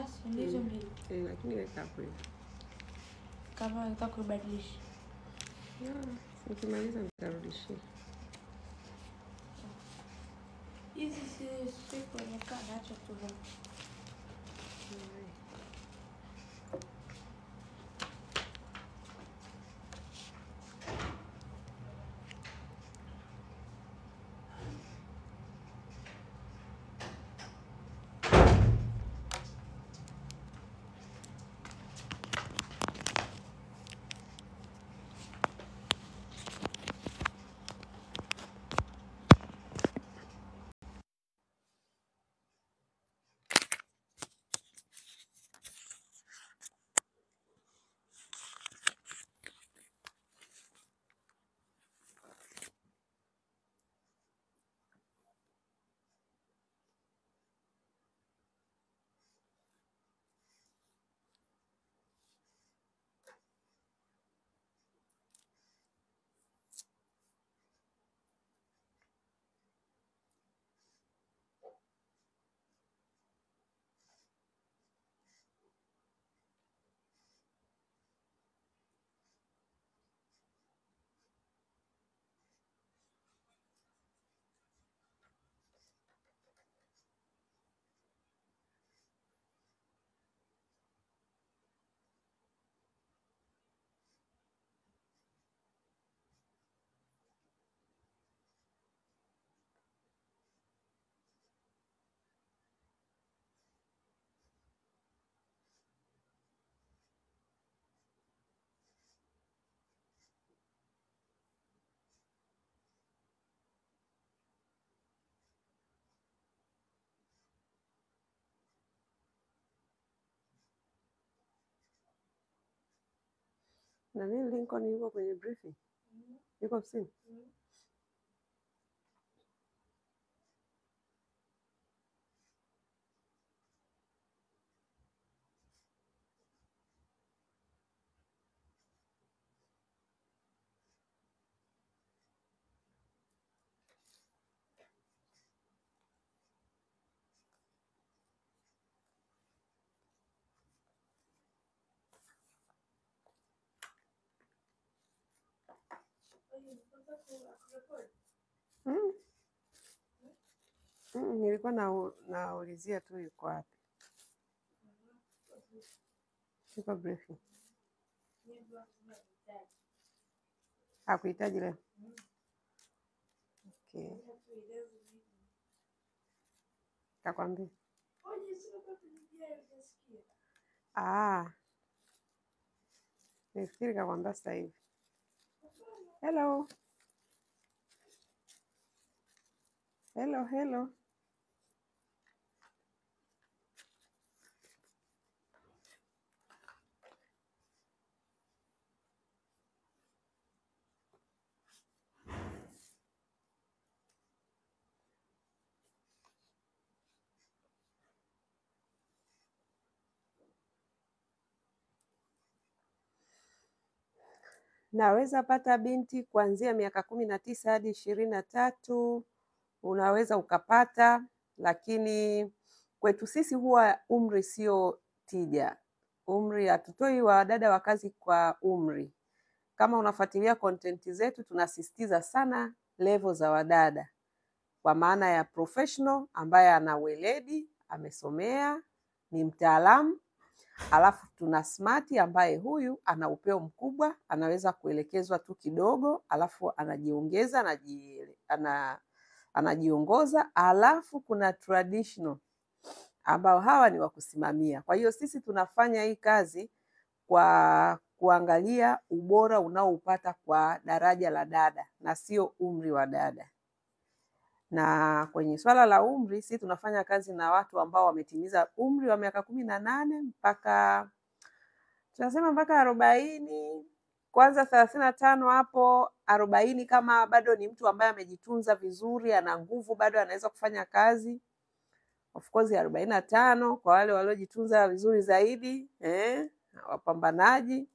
Basi ndizo mbili. Lakini weka hapo hivi. Kama nataka kubadilisha. Nikimaliza nitarudishia. Hizi si kuonekana, acha tu. Na nini Lincoln yuko kwenye briefing? Yuko ofisini? Nilikuwa naulizia tu yuko wapi. Yuko briefing. Hakuhitaji leo. Okay. Kakwambia. Nifikiri kakwambia sasa hivi. Hello. Hello, hello. Naweza pata binti kuanzia miaka 19 hadi 23, unaweza ukapata, lakini kwetu sisi huwa umri sio tija. Umri hatutoi wadada wa kazi kwa umri. Kama unafuatilia content zetu, tunasisitiza sana level za wadada, kwa maana ya professional ambaye ana weledi, amesomea, ni mtaalamu. Alafu tuna smart ambaye huyu ana upeo mkubwa, anaweza kuelekezwa tu kidogo, alafu anajiongeza, anajiongoza. Alafu kuna traditional ambao hawa ni wa kusimamia. Kwa hiyo sisi tunafanya hii kazi kwa kuangalia ubora unaoupata kwa daraja la dada na sio umri wa dada. Na kwenye swala la umri, sisi tunafanya kazi na watu ambao wametimiza umri wa miaka 18 mpaka tunasema mpaka 40, kwanza 35 hapo 40 kama bado ni mtu ambaye amejitunza vizuri, ana nguvu, bado anaweza kufanya kazi. Of course 45 kwa wale waliojitunza vizuri zaidi, wapambanaji.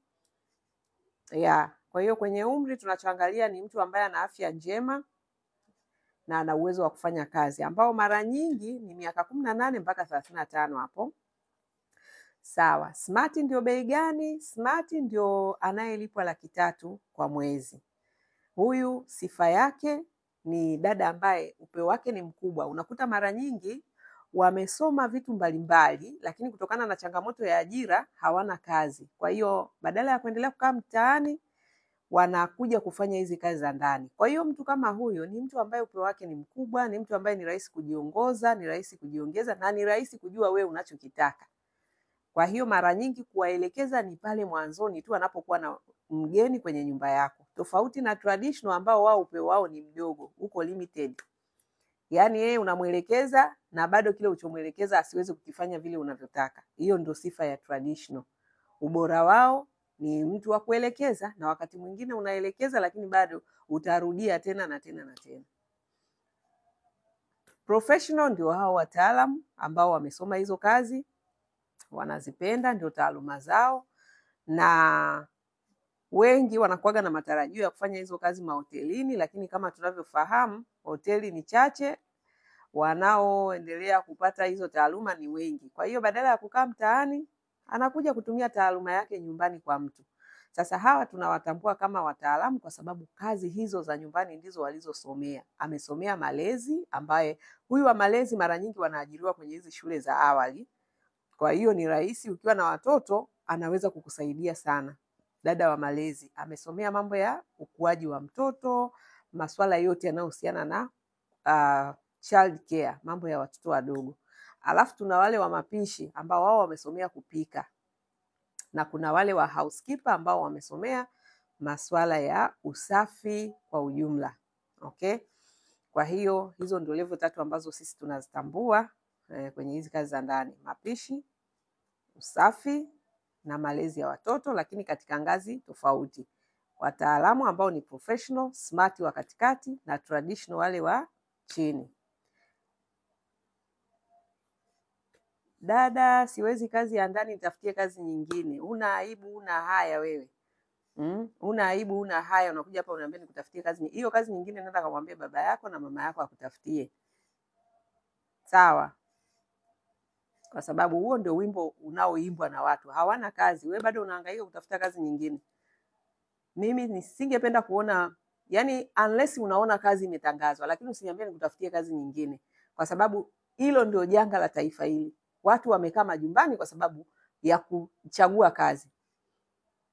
Kwa hiyo kwenye umri tunachoangalia ni mtu ambaye ana afya njema na ana uwezo wa kufanya kazi, ambao mara nyingi ni miaka 18 mpaka 35 hapo. Sawa. Smart ndio bei gani? Smart ndio anayelipwa 300,000 kwa mwezi. Huyu sifa yake ni dada ambaye upeo wake ni mkubwa. Unakuta mara nyingi wamesoma vitu mbalimbali, lakini kutokana na changamoto ya ajira hawana kazi. Kwa hiyo badala ya kuendelea kukaa mtaani, wanakuja kufanya hizi kazi za ndani. Kwa hiyo mtu kama huyo ni mtu ambaye upeo wake ni mkubwa, ni mtu ambaye ni rahisi kujiongoza, ni rahisi kujiongeza na ni rahisi kujua wewe unachokitaka. Kwa hiyo mara nyingi kuwaelekeza ni pale mwanzoni tu anapokuwa na mgeni kwenye nyumba yako. Tofauti na traditional ambao wao upeo wao ni mdogo, uko limited. Yaani yeye unamwelekeza na bado kile ulichomwelekeza asiweze kukifanya vile unavyotaka. Hiyo ndio sifa ya traditional. Ubora wao ni mtu wa kuelekeza, na wakati mwingine unaelekeza lakini bado utarudia tena na tena na tena. Professional ndio hao wataalamu ambao wamesoma hizo kazi, wanazipenda, ndio taaluma zao, na wengi wanakuwaga na matarajio ya kufanya hizo kazi mahotelini, lakini kama tunavyofahamu hoteli ni chache, wanaoendelea kupata hizo taaluma ni wengi. Kwa hiyo badala ya kukaa mtaani, anakuja kutumia taaluma yake nyumbani kwa mtu. Sasa hawa tunawatambua kama wataalamu kwa sababu kazi hizo za nyumbani ndizo walizosomea. Amesomea malezi, ambaye huyu wa malezi mara nyingi wanaajiriwa kwenye hizi shule za awali. Kwa hiyo ni rahisi, ukiwa na watoto anaweza kukusaidia sana. Dada wa malezi amesomea mambo ya ukuaji wa mtoto, masuala yote yanayohusiana na child care, mambo ya watoto wadogo. Alafu tuna wale wa mapishi ambao wao wamesomea kupika, na kuna wale wa housekeeper ambao wamesomea masuala ya usafi kwa ujumla. Okay? Kwa hiyo hizo ndio level 3 ambazo sisi tunazitambua kwenye hizi kazi za ndani: mapishi, usafi na malezi ya watoto, lakini katika ngazi tofauti. Wataalamu ambao ni professional, smart wa katikati, na traditional wale wa chini. Dada, siwezi kazi ya ndani, nitafutie kazi nyingine. Una aibu, una haya wewe. Una aibu, una haya, unakuja hapa unaniambia nikutafutie kazi nyingine. Hiyo kazi nyingine nenda kumwambia baba yako na mama yako akutafutie. Sawa? Kwa sababu huo ndio wimbo unaoimbwa na watu. Hawana kazi, wewe bado unahangaika kutafuta kazi nyingine. Mimi nisingependa kuona, yani unless unaona kazi imetangazwa, lakini usiniambie nikutafutie kazi nyingine, kwa sababu hilo ndio janga la taifa hili. Watu wamekaa majumbani kwa sababu ya kuchagua kazi.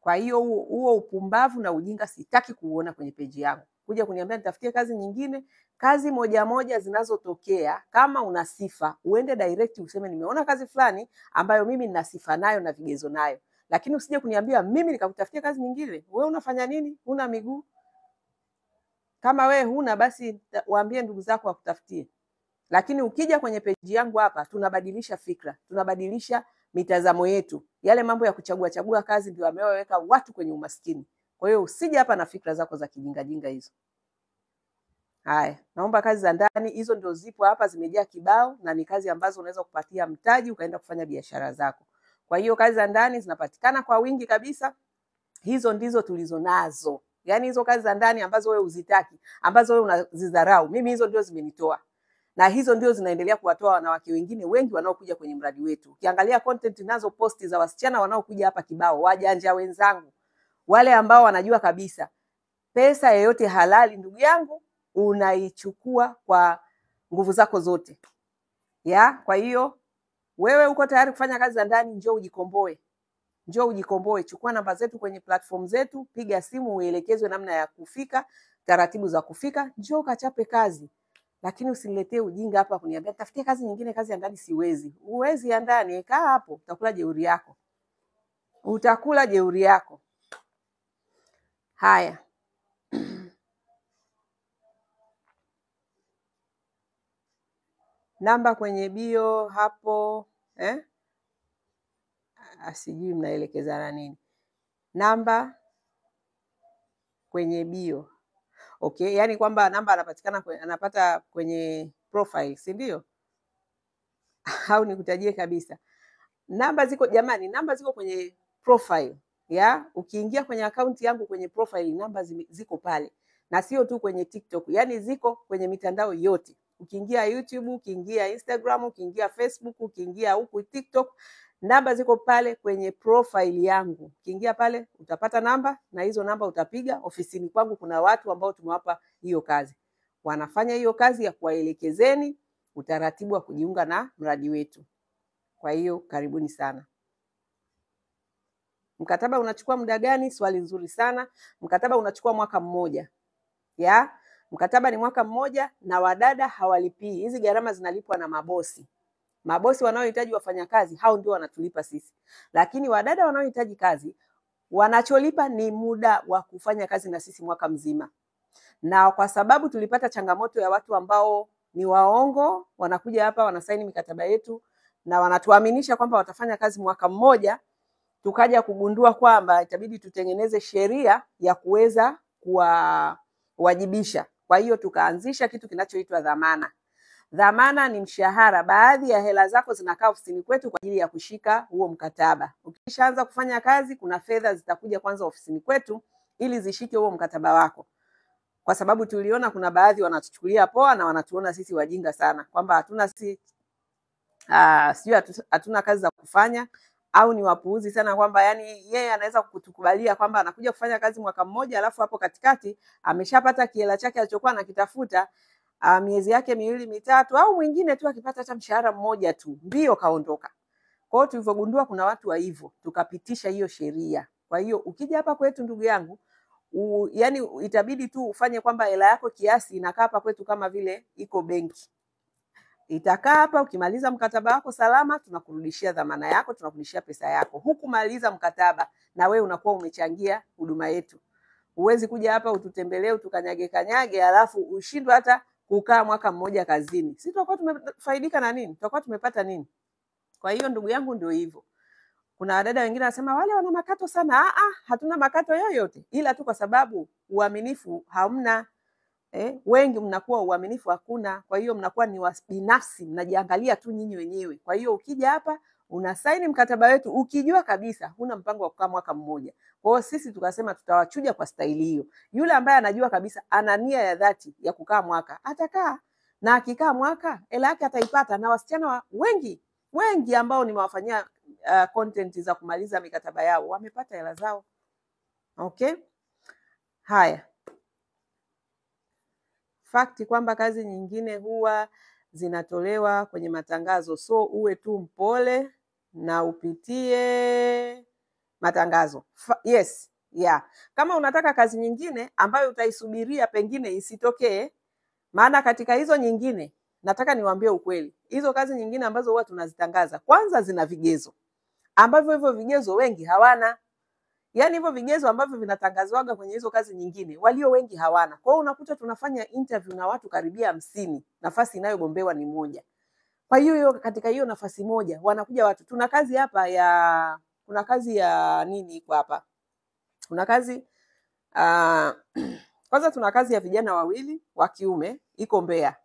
Kwa hiyo huo upumbavu na ujinga sitaki kuuona kwenye peji yangu. Kuja kuniambia nitafutie kazi nyingine, kazi moja moja zinazotokea, kama una sifa uende direct useme nimeona kazi fulani ambayo mimi nina sifa nayo na vigezo nayo. Lakini usije kuniambia mimi nikakutafutia kazi nyingine. Wewe unafanya nini? Huna miguu? Kama wewe huna, basi waambie ndugu zako wakutafutie. Lakini ukija kwenye peji yangu hapa, tunabadilisha fikra, tunabadilisha mitazamo yetu. Yale mambo ya kuchagua kazi ndio ameweka watu kwenye umaskini. Kwa hiyo usije hapa na fikra zako za kijinga jinga hizo. Haya, naomba kazi za ndani hizo ndio zipo hapa, zimejaa kibao, na ni kazi ambazo unaweza kupatia mtaji ukaenda kufanya biashara zako. Kwa hiyo kazi za ndani zinapatikana kwa wingi kabisa. Hizo ndizo tulizonazo. Yaani hizo kazi za ndani ambazo wewe uzitaki, ambazo wewe unazidharau, mimi hizo ndio zimenitoa. Na hizo ndio zinaendelea kuwatoa wanawake wengine wengi wanaokuja kwenye mradi wetu. Ukiangalia content nazo posti za wasichana wanaokuja hapa kibao, wajanja wenzangu, wale ambao wanajua kabisa pesa yoyote halali, ndugu yangu, unaichukua kwa nguvu zako zote. Kwa hiyo wewe uko tayari kufanya kazi za ndani, njoo ujikomboe. Njoo ujikomboe, chukua namba zetu kwenye platform zetu, piga simu uelekezwe namna ya kufika, taratibu za kufika, njoo kachape kazi. Lakini usiniletee ujinga hapa kuniambia tafutie kazi nyingine, kazi ya ndani siwezi. Uwezi ya ndani, kaa hapo, utakula jeuri yako. Utakula jeuri yako. Haya. Namba kwenye bio hapo, asijui mnaelekezana nini. Namba kwenye bio. Okay, yani kwamba namba anapata kwenye profile, si ndio? Au nikutajie kabisa. Namba ziko jamani, namba ziko kwenye profile. Ukiingia kwenye account yangu kwenye profile, namba ziko pale. Na sio tu kwenye TikTok, yani ziko kwenye mitandao yote. Ukiingia YouTube, ukiingia Instagram, ukiingia Facebook, ukiingia huku TikTok, Namba ziko pale kwenye profile yangu. Ukiingia pale utapata namba, na hizo namba utapiga. Ofisini kwangu kuna watu ambao tumewapa hiyo kazi, wanafanya hiyo kazi ya kuwaelekezeni utaratibu wa kujiunga na mradi wetu. Kwa hiyo karibuni sana. Mkataba unachukua muda gani? Swali nzuri sana. Mkataba unachukua mwaka mmoja. Mkataba ni mwaka mmoja, na wadada hawalipii. Hizi gharama zinalipwa na mabosi. Mabosi wanaohitaji wafanyakazi, hao ndio wanatulipa sisi. Lakini wadada wanaohitaji kazi, wanacholipa ni muda wa kufanya kazi na sisi mwaka mzima. Na kwa sababu tulipata changamoto ya watu ambao ni waongo, wanakuja hapa wanasaini mikataba yetu na wanatuaminisha kwamba watafanya kazi mwaka mmoja, tukaja kugundua kwamba itabidi tutengeneze sheria ya kuweza kuwajibisha. Kwa hiyo tukaanzisha kitu kinachoitwa dhamana. Dhamana ni mshahara. Baadhi ya hela zako zinakaa ofisini kwetu kwa ajili ya kushika huo mkataba. Ukishaanza kufanya kazi, kuna fedha zitakuja kwanza ofisini kwetu ili zishike huo mkataba wako. Kwa sababu tuliona kuna baadhi wanatuchukulia poa na wanatuona sisi wajinga sana, kwamba hatuna kazi za kufanya, au ni wapuuzi sana, kwamba yani yeye anaweza kutukubalia kwamba anakuja kufanya kazi mwaka mmoja, alafu hapo katikati ameshapata kiela chake alichokuwa anakitafuta miezi yake 2-3, au mwingine tu akipata hata mshahara mmoja tu mbio kaondoka. Kwa hiyo tulivyogundua kuna watu wa hivyo, tukapitisha hiyo sheria. Kwa hiyo ukija hapa kwetu ndugu yangu, yani itabidi tu ufanye kwamba hela yako kiasi inakaa hapa kwetu kama vile iko benki. Itakaa hapa, ukimaliza mkataba wako salama, tunakurudishia dhamana yako, tunakurudishia pesa yako. Hukumaliza mkataba na we unakuwa umechangia huduma yetu. Huwezi kuja hapa ututembelee, utukanyage alafu ushindwe hata kukaa mwaka mmoja kazini. Sisi tutakuwa tumefaidika na nini? Tutakuwa tumepata nini? Kwa hiyo ndugu yangu ndio hivyo. Kuna wadada wengine wanasema wale wana makato sana. Hatuna makato yoyote, ila tu kwa sababu uaminifu hamna. Wengi mnakuwa uaminifu hakuna, kwa hiyo mnakuwa ni binafsi, mnajiangalia tu nyinyi wenyewe. Kwa hiyo ukija hapa unasaini mkataba wetu ukijua kabisa huna mpango wa kukaa mwaka mmoja. Kwa hiyo sisi tukasema tutawachuja kwa staili hiyo. Yule ambaye anajua kabisa ana nia ya dhati ya kukaa mwaka, atakaa, na akikaa mwaka hela yake ataipata. Na wasichana wengi ambao nimewafanyia content za kumaliza mikataba yao wamepata hela zao. Okay? Haya. Fakti kwamba kazi nyingine huwa zinatolewa kwenye matangazo, so uwe tu mpole na upitie matangazo. Yes, yeah. Kama unataka kazi nyingine ambayo utaisubiria pengine isitokee, maana katika hizo nyingine, nataka niwaambie ukweli, hizo kazi nyingine ambazo huwa tunazitangaza, kwanza zina vigezo ambavyo hivyo vigezo wengi hawana. Yaani hivyo vigezo ambavyo vinatangazwaga kwenye hizo kazi nyingine, walio wengi hawana. Kwa hiyo unakuta tunafanya interview na watu karibia 50, nafasi inayogombewa ni moja. Kwa hiyo katika hiyo nafasi moja wanakuja watu. Kuna kazi ya nini iko hapa? Kuna kazi kwanza tuna kazi ya vijana 2 wa kiume iko Mbeya.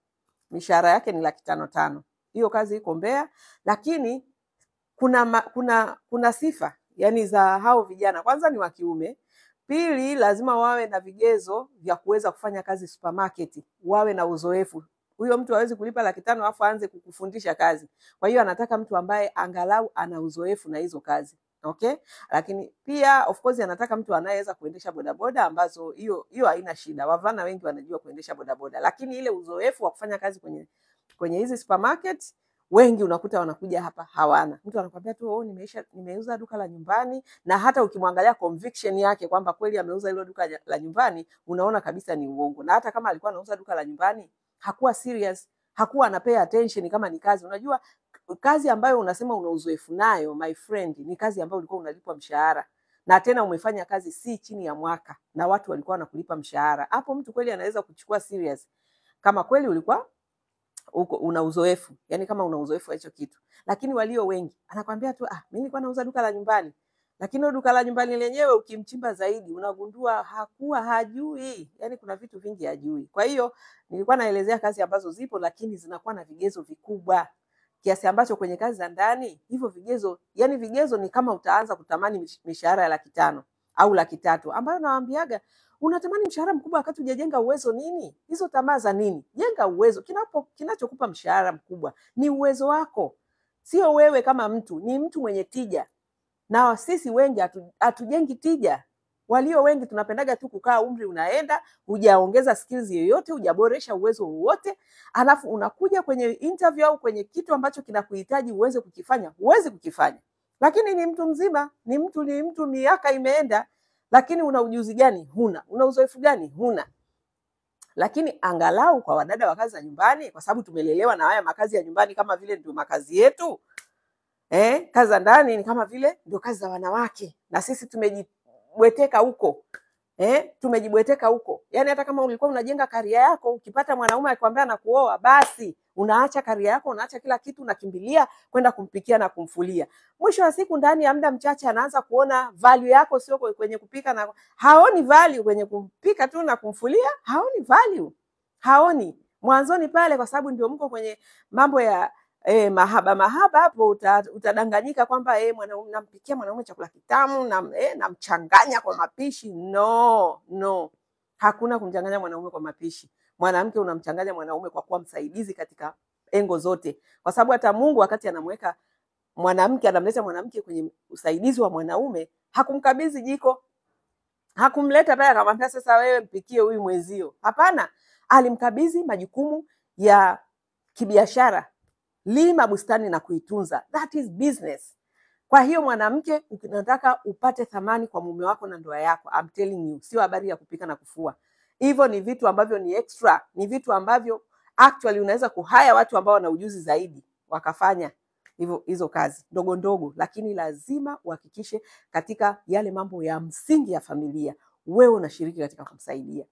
Mishahara yake ni 555. Hiyo kazi iko Mbeya, lakini kuna sifa yani za hao vijana. Kwanza ni wa kiume, pili lazima wawe na vigezo vya kuweza kufanya kazi supermarket, wawe na uzoefu. Huyo mtu hawezi kulipa 500 alafu aanze kukufundisha kazi. Kwa hiyo anataka mtu ambaye angalau ana uzoefu na hizo kazi. Okay? Lakini pia of course anataka mtu anayeweza kuendesha bodaboda, ambazo hiyo haina shida. Wavulana wengi wanajua kuendesha bodaboda, lakini ile uzoefu wa kufanya kazi kwenye hizi supermarket wengi unakuta wanakuja hapa hawana. Mtu anakuambia tu nimeuza duka la nyumbani, na hata ukimwangalia conviction yake kwamba kweli ameuza hilo duka la nyumbani, unaona kabisa ni uongo. Na hata kama alikuwa anauza duka la nyumbani, hakuwa serious, hakuwa anapay attention kama ni kazi. Unajua kazi ambayo unasema una uzoefu nayo, my friend, ni kazi ambayo ulikuwa unalipwa mshahara. Na tena umefanya kazi si chini ya mwaka na watu walikuwa wanakulipa mshahara. Hapo mtu kweli anaweza kuchukua serious kama kweli ulikuwa una uzoefu, yani kama una uzoefu wa hicho kitu. Lakini walio wengi anakuambia tu mimi nilikuwa nauza duka la nyumbani, lakini duka la nyumbani lenyewe ukimchimba zaidi unagundua hakuwa hajui, yani kuna vitu vingi hajui. Kwa hiyo nilikuwa naelezea kazi ambazo zipo, lakini zinakuwa na vigezo vikubwa kiasi ambacho kwenye kazi za ndani hivyo vigezo, yani vigezo ni kama utaanza kutamani mishahara ya 500 au 300, ambayo nawaambiaga unatamani mshahara mkubwa wakati hujajenga uwezo nini? Hizo tamaa za nini? Jenga uwezo. Kinachokupa mshahara mkubwa ni uwezo wako. sio wewe kama mtu, ni mtu mwenye tija. Na sisi wengi hatujengi tija. Walio wengi tunapendaga tu kukaa, umri unaenda, hujaongeza skills yoyote, hujaboresha uwezo wowote, alafu unakuja kwenye interview au kwenye kitu ambacho kinakuhitaji uweze kukifanya, huwezi kukifanya. Lakini ni mtu mzima, ni mtu miaka imeenda, lakini una ujuzi gani? Huna. Una uzoefu gani? Huna. Lakini angalau kwa wadada wa kazi za nyumbani, kwa sababu tumelelewa na haya makazi ya nyumbani kama vile ndio makazi yetu. Kazi za ndani ni kama vile ndio kazi za wanawake, na sisi tumejibweteka huko. Tumejibweteka huko. Yaani hata kama ulikuwa unajenga karia yako, ukipata mwanaume akikwambia na kuoa, basi unaacha karia yako, unaacha kila kitu, unakimbilia kwenda kumpikia na kumfulia. Mwisho wa siku, ndani ya muda mchache anaanza kuona value yako sio kwenye kupika, na haoni value kwenye kupika tu na kumfulia, haoni value. Haoni. Mwanzoni pale, kwa sababu ndio mko kwenye mambo ya mahaba hapo, utadanganyika kwamba mwanaume nampikia mwanaume chakula kitamu na namchanganya kwa mapishi. No. Hakuna kumchanganya mwanaume kwa mapishi. Mwanamke unamchanganya mwanaume kwa kuwa msaidizi katika engo zote. Kwa sababu hata Mungu wakati anamweka mwanamke, anamleta mwanamke kwenye usaidizi wa mwanaume, hakumkabidhi jiko. Hakumleta pale akamwambia sasa wewe mpikie huyu mwezio. Hapana, alimkabidhi majukumu ya kibiashara. Lima bustani na kuitunza. That is business. Kwa hiyo mwanamke, unataka upate thamani kwa mume wako na ndoa yako, I'm telling you, sio habari ya kupika na kufua. Hivyo ni vitu ambavyo ni extra, ni vitu ambavyo actually unaweza kuhaya watu ambao wana ujuzi zaidi wakafanya hizo kazi ndogo ndogo, lakini lazima uhakikishe katika yale mambo ya msingi ya familia wewe unashiriki katika kumsaidia.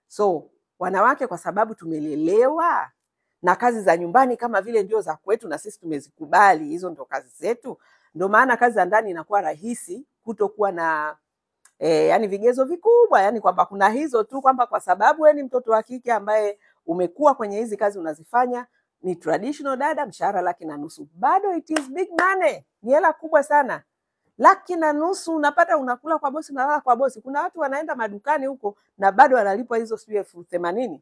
So wanawake, kwa sababu tumelelewa na kazi za nyumbani kama vile ndio za kwetu na sisi tumezikubali, hizo ndio kazi zetu, ndio maana kazi za ndani inakuwa rahisi kutokuwa na yani vigezo vikubwa, yani kwamba kuna hizo tu kwamba kwa sababu wewe ni mtoto wa kike ambaye umekuwa kwenye hizi kazi unazifanya, ni traditional dada, mshahara 1,500,000. Bado it is big money. Ni hela kubwa sana. 1,500,000 unapata, unakula kwa bosi, unalala kwa bosi. Kuna watu wanaenda madukani huko na bado wanalipwa hizo 80,000.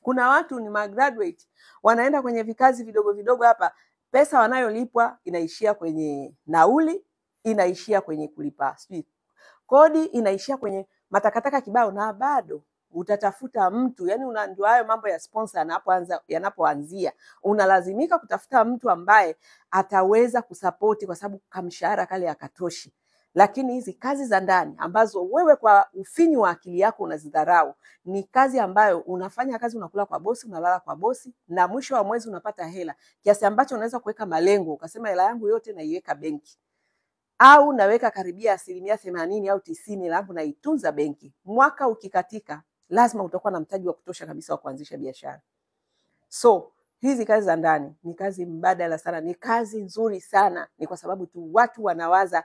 Kuna watu ni graduate wanaenda kwenye vikazi vidogo vidogo hapa, pesa wanayolipwa inaishia kwenye nauli, inaishia kwenye kulipa kodi, inaishia kwenye matakataka kibao, na bado utatafuta mtu. Yani ndio hayo mambo ya sponsor yanapoanzia, unalazimika kutafuta mtu ambaye ataweza kusapoti, kwa sababu kamshahara kale akatoshi. Lakini hizi kazi za ndani ambazo wewe kwa ufinyu wa akili yako unazidharau, ni kazi ambayo unafanya kazi, unakula kwa bosi, unalala kwa bosi, na mwisho wa mwezi unapata hela kiasi ambacho unaweza kuweka malengo, ukasema hela yangu yote naiweka benki, au naweka karibia 80% au 90% langu naitunza benki. Mwaka ukikatika, lazima utakuwa na mtaji wa kutosha kabisa wa kuanzisha biashara. So hizi kazi za ndani ni kazi mbadala sana, ni kazi nzuri sana. Ni kwa sababu tu watu wanawaza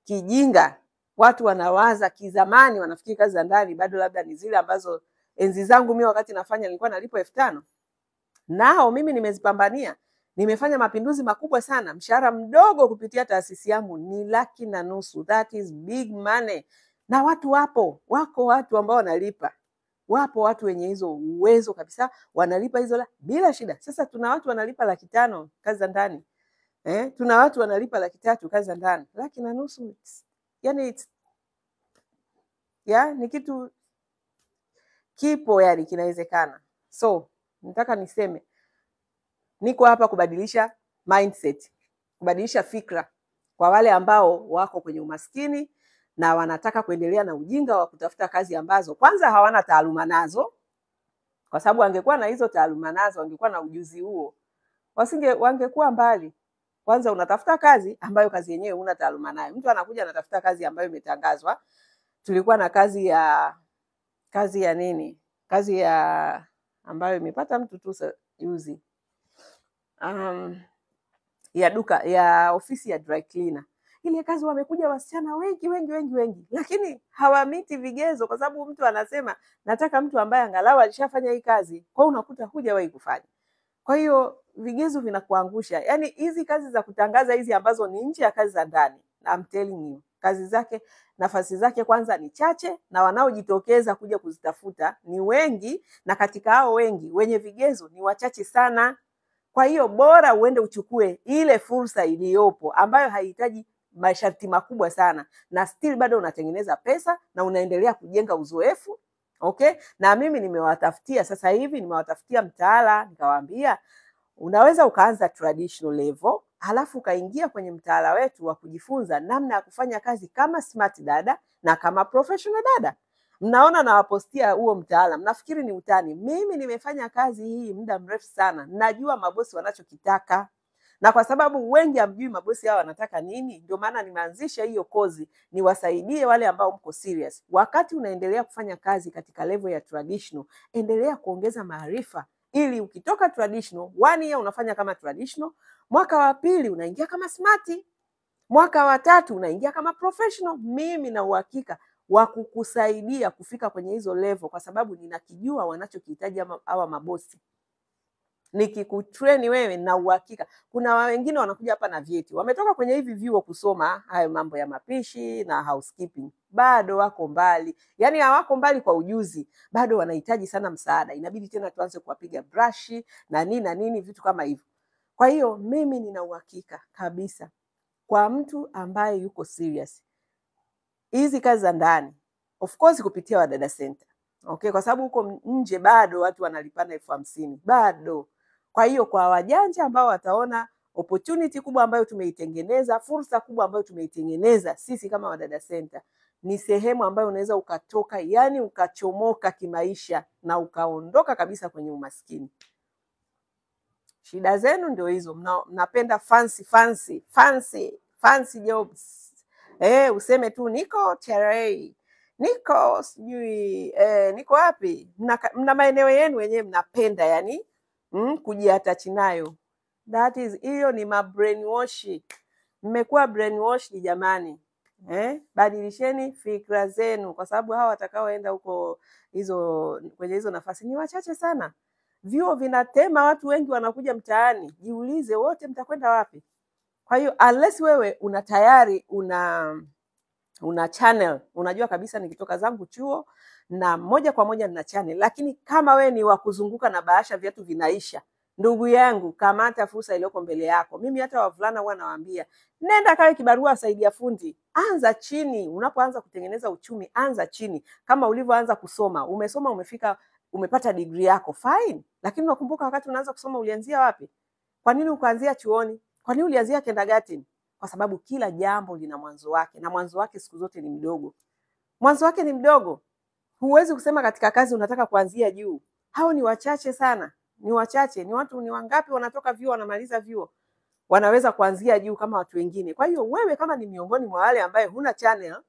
kijinga, watu wanawaza kizamani, wanafikiri kazi za ndani bado labda ni zile ambazo enzi zangu mimi wakati nafanya nilikuwa nalipo 5,000. Nao mimi nimezipambania, nimefanya mapinduzi makubwa sana. Mshahara mdogo kupitia taasisi yangu ni 1,500,000. That is big money. Na watu wako watu ambao wanalipa. Wapo watu wenye hizo uwezo kabisa, wanalipa hizo bila shida. Sasa tuna watu wanalipa 500,000 kazi za ndani. Tuna watu wanalipa 300,000 kazi za ndani. 1,500,000. Yani ni kitu kipo, yani kinawezekana. So nataka niseme niko hapa kubadilisha mindset, kubadilisha fikra kwa wale ambao wako kwenye umaskini na wanataka kuendelea na ujinga wa kutafuta kazi ambazo kwanza hawana taaluma nazo. Kwa sababu wangekuwa na hizo taaluma nazo, wangekuwa na ujuzi huo, wangekuwa mbali. Kwanza unatafuta kazi ambayo kazi yenyewe huna taaluma nayo. Mtu anakuja anatafuta kazi ambayo imetangazwa. Tulikuwa na kazi ya nini? Kazi ya ambayo imepata mtu tu juzi. Ya duka, ya ofisi ya dry cleaner. Ile kazi wamekuja wasichana wengi, lakini hawamiti vigezo, kwa sababu mtu anasema nataka mtu ambaye angalau alishafanya hii kazi. Kwa hiyo unakuta hujawahi kufanya. Kwa hiyo vigezo vinakuangusha. Yani hizi kazi za kutangaza hizi ambazo ni nje ya kazi za ndani, I'm telling you, kazi zake, nafasi zake kwanza ni chache, na wanaojitokeza kuja kuzitafuta ni wengi, na katika hao wengi wenye vigezo ni wachache sana. Kwa hiyo bora uende uchukue ile fursa iliyopo ambayo haihitaji masharti makubwa sana, na still bado unatengeneza pesa na unaendelea kujenga uzoefu. Okay, na mimi nimewatafutia sasa hivi, nimewatafutia mtaala, nikawaambia unaweza ukaanza traditional level, halafu ukaingia kwenye mtaala wetu wa kujifunza namna ya kufanya kazi kama smart dada na kama professional dada. Mnaona nawapostia huo mtaala, mnafikiri ni utani. Mimi nimefanya kazi hii muda mrefu sana, najua mabosi wanachokitaka, na kwa sababu wengi hamjui mabosi hao wanataka nini, ndio maana nimeanzisha hiyo kozi niwasaidie wale ambao mko serious. Wakati unaendelea kufanya kazi katika level ya traditional, endelea kuongeza maarifa, ili ukitoka traditional, 1 year unafanya kama traditional, mwaka wa pili unaingia kama smart, mwaka wa 3 unaingia kama professional. Mimi na uhakika wa kukusaidia kufika kwenye hizo level, kwa sababu ninakijua wanachokihitaji hawa mabosi. Nikikutrain wewe na uhakika. Kuna wengine wanakuja hapa na vyeti, wametoka kwenye hivi vyuo kusoma hayo mambo ya mapishi na housekeeping, bado wako mbali. Yani hawako mbali kwa ujuzi, bado wanahitaji sana msaada. Inabidi tena tuanze kuwapiga brush na nini vitu kama hivyo. Kwa hiyo mimi nina uhakika kabisa kwa mtu ambaye yuko serious, hizi kazi za ndani, of course kupitia Wadada Center. Okay, kwa sababu huko nje bado watu wanalipana 50,000 bado. Kwa hiyo kwa wajanja ambao wataona opportunity kubwa ambayo tumeitengeneza, fursa kubwa ambayo tumeitengeneza sisi kama Wadada Center, ni sehemu ambayo unaweza ukatoka, yani ukachomoka kimaisha na ukaondoka kabisa kwenye umaskini. Shida zenu ndio hizo, mnapenda fancy jobs. Useme tu niko TRA, niko sijui niko wapi, mna maeneo yenu wenyewe mnapenda yani kujiattach nayo. That is, hiyo ni brainwash. Mmekuwa brainwash jamani. Badilisheni fikra zenu, kwa sababu hawa watakaoenda huko kwenye hizo nafasi ni wachache sana. Vyuo vinatema, watu wengi wanakuja mtaani. Jiulize wote mtakwenda wapi? Kwa hiyo unless wewe tayari una channel, unajua kabisa nikitoka zangu chuo na moja kwa moja nina channel. Lakini kama wewe ni wa kuzunguka na bahasha viatu vinaisha, ndugu yangu, kamata fursa iliyoko mbele yako. Mimi hata wavulana huwa nawaambia, nenda kawe kibarua saidia fundi. Anza chini. Unapoanza kutengeneza uchumi, anza chini. Kama ulivyoanza kusoma, umesoma umepata degree yako, fine. Lakini unakumbuka wakati unaanza kusoma ulianzia wapi? Kwa nini ukaanzia chuoni? Kwa nini ulianzia kindergarten? Kwa sababu kila jambo lina mwanzo wake, na mwanzo wake siku zote ni mdogo. Mwanzo wake ni mdogo. Huwezi kusema katika kazi unataka kuanzia juu. Hao ni wachache sana. Ni wachache. Ni wangapi wanatoka vyuo wanamaliza vyuo wanaweza kuanzia juu kama watu wengine? Kwa hiyo wewe kama ni miongoni mwa wale ambaye huna channel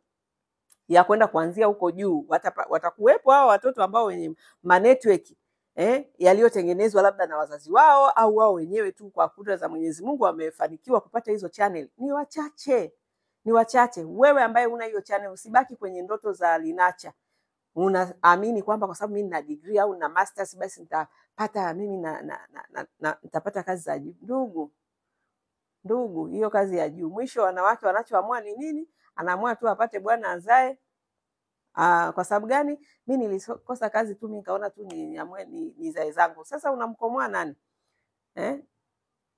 ya kwenda kuanzia huko juu, watakuwepo hao watoto ambao wenye network yaliyotengenezwa labda na wazazi wao au wao wenyewe tu kwa kudra za Mwenyezi Mungu wamefanikiwa kupata hizo channel. Ni wachache. Ni wachache. Wewe ambaye una hiyo channel, usibaki kwenye ndoto za linacha. Unaamini kwamba kwa sababu mimi nina degree au na masters basi nitapata mimi nitapata kazi za juu. Ndugu, hiyo kazi ya juu. Mwisho wanawake wanachoamua ni nini? Anaamua tu apate bwana azae. Kwa sababu gani? Mimi nilikosa kazi tu, mimi nikaona tu niamue nizae zangu. Sasa unamkomoa nani?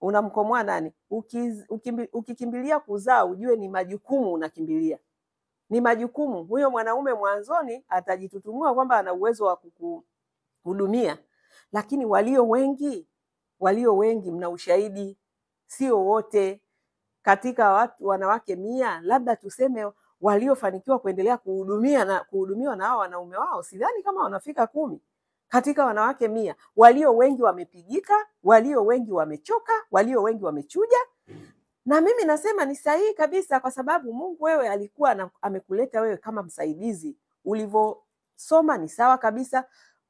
Unamkomoa nani? Ukikimbilia kuzaa, ujue ni majukumu unakimbilia. Ni majukumu. Huyo mwanaume mwanzoni atajitutumua kwamba ana uwezo wa kukuhudumia. Lakini walio wengi mna ushahidi, sio wote. Katika wanawake 100, labda tuseme waliofanikiwa kuendelea kuhudumiwa na hao wanaume wao, sidhani kama wanafika 10. Katika wanawake 100, walio wengi wamepigika, walio wengi wamechoka, walio wengi wamechuja. Na mimi nasema ni sahihi kabisa, kwa sababu Mungu wewe alikuwa amekuleta wewe kama msaidizi. Ulivyosoma ni sawa kabisa,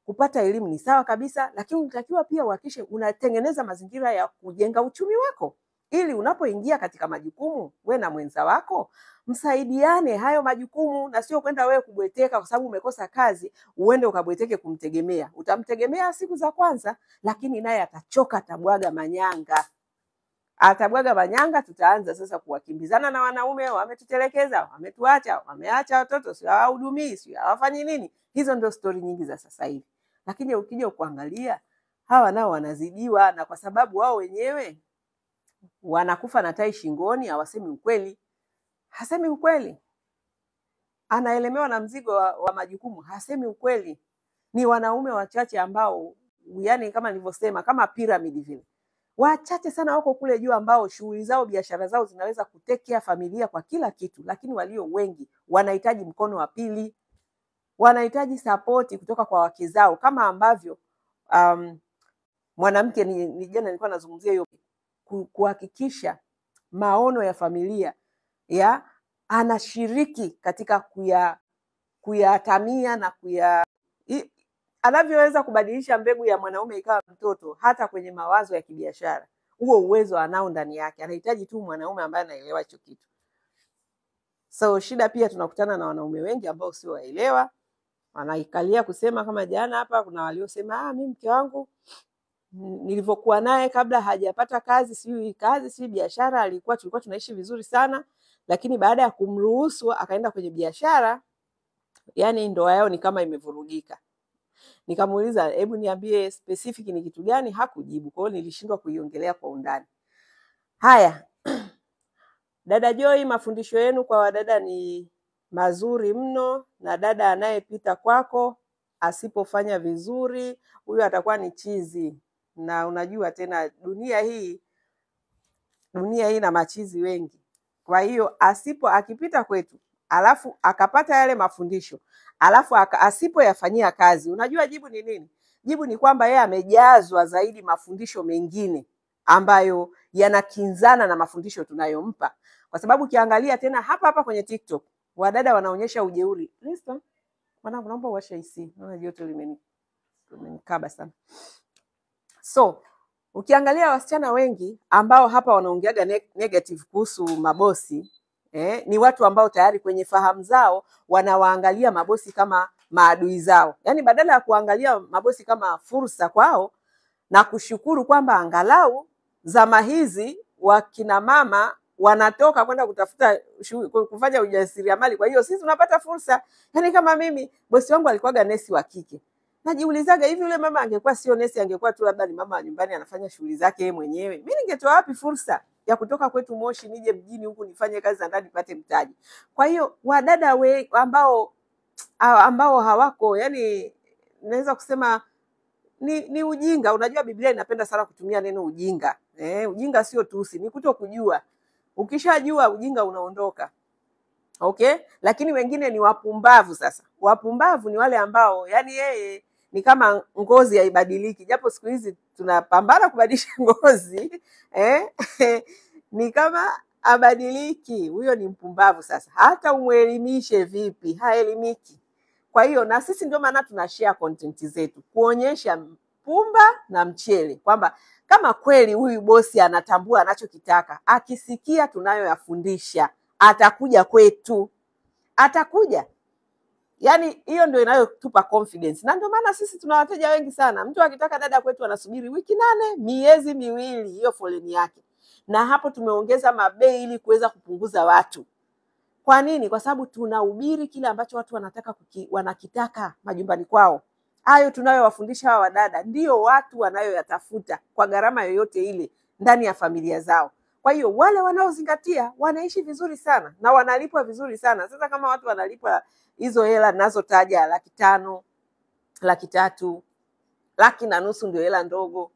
kupata elimu ni sawa kabisa, lakini unatakiwa pia uhakikishe unatengeneza mazingira ya kujenga uchumi wako, ili unapoingia katika majukumu, we na mwenza wako msaidiane hayo majukumu, na sio kwenda wewe kubweteka kwa sababu umekosa kazi uende ukabweteke kumtegemea. Utamtegemea siku za kwanza, lakini naye atachoka, atabwaga manyanga. Tutaanza sasa kuwakimbizana na wanaume, wametutelekeza, wametuacha, wameacha watoto, sio hawahudumii, sio hawafanyi nini. Hizo ndio story nyingi za sasa hivi. Lakini ukija kuangalia hawa nao wanazidiwa, na kwa sababu wao wenyewe wanakufa na tai shingoni, hawasemi ukweli. Hasemi ukweli, anaelemewa na mzigo wa majukumu, hasemi ukweli. Ni wanaume wachache ambao, yani kama nilivyosema, kama pyramid vile, wachache sana wako kule juu ambao shughuli zao, biashara zao zinaweza kutekea familia kwa kila kitu, lakini walio wengi wanahitaji mkono wa pili, wanahitaji sapoti kutoka kwa wake zao, kama ambavyo mwanamke ni jana nilikuwa nazungumzia hiyo, kuhakikisha maono ya familia ya anashiriki katika kuyatamia na anavyoweza kubadilisha mbegu ya mwanaume ikawa mtoto, hata kwenye mawazo ya kibiashara. Huo uwezo anao ndani yake, anahitaji tu mwanaume ambaye anaelewa hicho kitu. So shida pia tunakutana na wanaume wengi ambao sio waelewa, wanaikalia kusema kama jana hapa kuna waliosema mimi mke wangu nilivyokuwa naye kabla hajapata kazi, si biashara, tulikuwa tunaishi vizuri sana, lakini baada ya kumruhusu akaenda kwenye biashara, yani ndoa yao ni kama imevurugika. Nikamuuliza, hebu niambie specific ni kitu gani? Hakujibu. Kwa hiyo nilishindwa kuiongelea kwa undani. Haya. Dada Joy, mafundisho yenu kwa wadada ni mazuri mno, na dada anayepita kwako asipofanya vizuri, huyo atakuwa ni chizi. Na unajua tena dunia hii na machizi wengi. Kwa hiyo akipita kwetu, alafu akapata yale mafundisho, alafu asipoyafanyia kazi, unajua jibu ni nini? Jibu ni kwamba yeye amejazwa zaidi mafundisho mengine ambayo yanakinzana na mafundisho tunayompa. Kwa sababu ukiangalia tena hapa kwenye TikTok, wadada wanaonyesha ujeuri. Lista, mwanangu naomba uwashe AC. Naona joto limenikaba sana. So, ukiangalia wasichana wengi ambao hapa wanaongeaga negative kuhusu mabosi, ni watu ambao tayari kwenye fahamu zao wanawaangalia mabosi kama maadui zao. Yaani badala ya kuangalia mabosi kama fursa kwao na kushukuru kwamba angalau zama hizi wakina mama wanatoka kwenda kufanya ujasiriamali, kwa hiyo sisi tunapata fursa. Yaani kama mimi bosi wangu alikuwaga nesi wa kike, najiulizaga hivi yule mama angekuwa sio nesi, angekuwa tu labda ni mama wa nyumbani anafanya shughuli zake yeye mwenyewe, mimi ningetoa wapi fursa ya kutoka kwetu Moshi nije mjini huku nifanye kazi za ndani nipate mtaji? Kwa hiyo wadada ambao hawako, yani naweza kusema ni ujinga. Unajua Biblia inapenda sana kutumia neno ujinga. Ujinga sio tusi, ni kutokujua. Ukishajua ujinga unaondoka. Okay? Lakini wengine ni wapumbavu sasa. Wapumbavu ni wale ambao yani yeye ni kama ngozi haibadiliki. Japo siku hizi tunapambana kubadilisha ngozi, ni kama abadiliki. Huyo ni mpumbavu sasa. Hata umuelimishe vipi, haelimiki. Kwa hiyo na sisi ndio maana tunashare content zetu, kuonyesha pumba na mchele, kwamba kama kweli huyu bosi anatambua anachokitaka, akisikia tunayoyafundisha, atakuja kwetu. Atakuja. Yaani hiyo ndio inayotupa confidence. Na ndio maana sisi tuna wateja wengi sana. Mtu akitaka dada kwetu anasubiri wiki 8, miezi 2 hiyo foleni yake. Na hapo tumeongeza mabei ili kuweza kupunguza watu. Kwa nini? Kwa sababu tunahubiri kile ambacho watu wanakitaka majumbani kwao. Hayo tunayowafundisha hawa wadada ndio watu wanayoyatafuta kwa gharama yoyote ile ndani ya familia zao. Kwa hiyo wale wanaozingatia wanaishi vizuri sana na wanalipwa vizuri sana. Sasa kama watu wanalipwa hizo hela ninazotaja 500,000, 300,000, 1,500,000 ndio hela ndogo.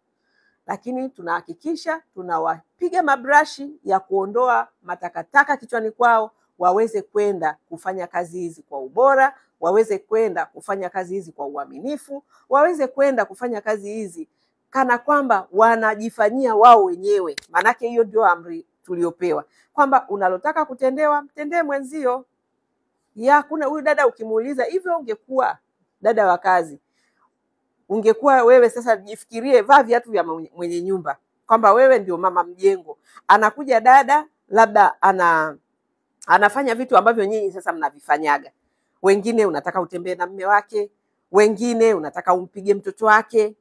Lakini tunahakikisha tunawapiga mabrashi ya kuondoa matakataka kichwani kwao, waweze kwenda kufanya kazi hizi kwa ubora, waweze kwenda kufanya kazi hizi kwa uaminifu, waweze kwenda kufanya kazi hizi kana kwamba wanajifanyia wao wenyewe. Manake hiyo ndio amri tuliopewa, kwamba unalotaka kutendewa mtendee mwenzio. Kuna huyu dada ukimuuliza hivyo, ungekuwa dada wa kazi, ungekuwa wewe sasa, jifikirie, vaa viatu vya mwenye nyumba, kwamba wewe ndio mama mjengo. Anakuja dada labda anafanya vitu ambavyo nyinyi sasa mnavifanyaga. Wengine unataka utembee na mume wake, wengine unataka umpige mtoto wake,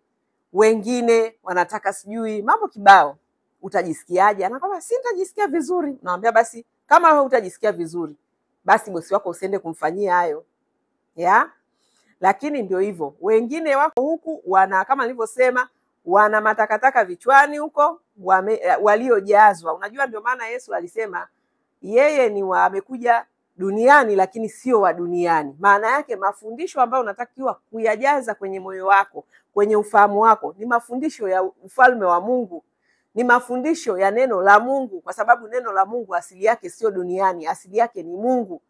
wengine wanataka sijui mambo kibao. Utajisikiaje? Anakwambia si nitajisikia vizuri. Naambia basi kama wewe utajisikia vizuri, basi bosi wako usiende kumfanyia hayo. Lakini ndio hivyo. Wengine wako huku kama nilivyosema, wana matakataka vichwani huko, waliojazwa. Unajua, ndio maana Yesu alisema yeye ni amekuja duniani lakini sio wa duniani. Maana yake mafundisho ambayo unatakiwa kuyajaza kwenye moyo wako, kwenye ufahamu wako, ni mafundisho ya ufalme wa Mungu, ni mafundisho ya neno la Mungu, kwa sababu neno la Mungu asili yake sio duniani, asili yake ni Mungu.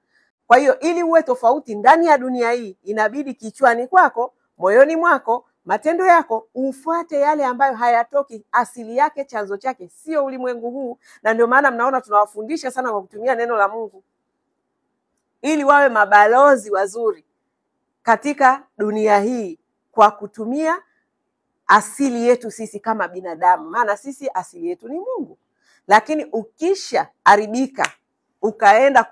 Kwa hiyo ili uwe tofauti ndani ya dunia hii, inabidi kichwani kwako, moyoni mwako, matendo yako ufuate yale ambayo hayatoki asili yake, chanzo chake sio ulimwengu huu. Na ndio maana mnaona tunawafundisha sana kwa kutumia neno la Mungu, ili wawe mabalozi wazuri katika dunia hii kwa kutumia asili yetu sisi kama binadamu, maana sisi asili yetu ni Mungu. Lakini ukisha haribika ukaenda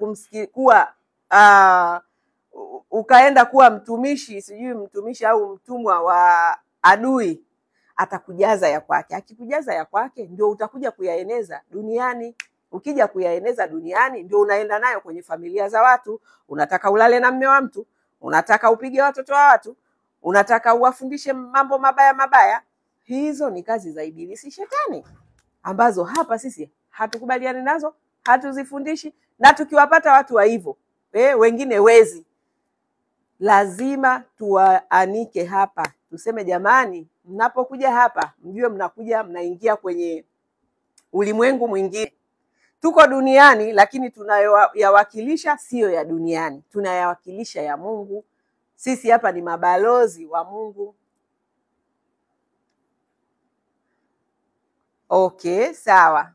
ukaenda kuwa mtumishi, sijui mtumishi au mtumwa wa adui, atakujaza ya kwake. Akikujaza ya kwake, ndio utakuja kuyaeneza duniani. Ukija kuyaeneza duniani, ndio unaenda nayo kwenye familia za watu. Unataka ulale na mme wa mtu, unataka upige watoto wa watu, unataka uwafundishe mambo mabaya. Hizo ni kazi za ibilisi shetani, ambazo hapa sisi hatukubaliani nazo, hatuzifundishi. Na tukiwapata watu wa hivyo, wengine wezi, lazima tuwaanike hapa, tuseme jamani, mnapokuja hapa mjue mnaingia kwenye ulimwengu mwingine. Tuko duniani lakini tunayoyawakilisha sio ya duniani, tunayawakilisha ya Mungu. Sisi hapa ni mabalozi wa Mungu. Okay, sawa.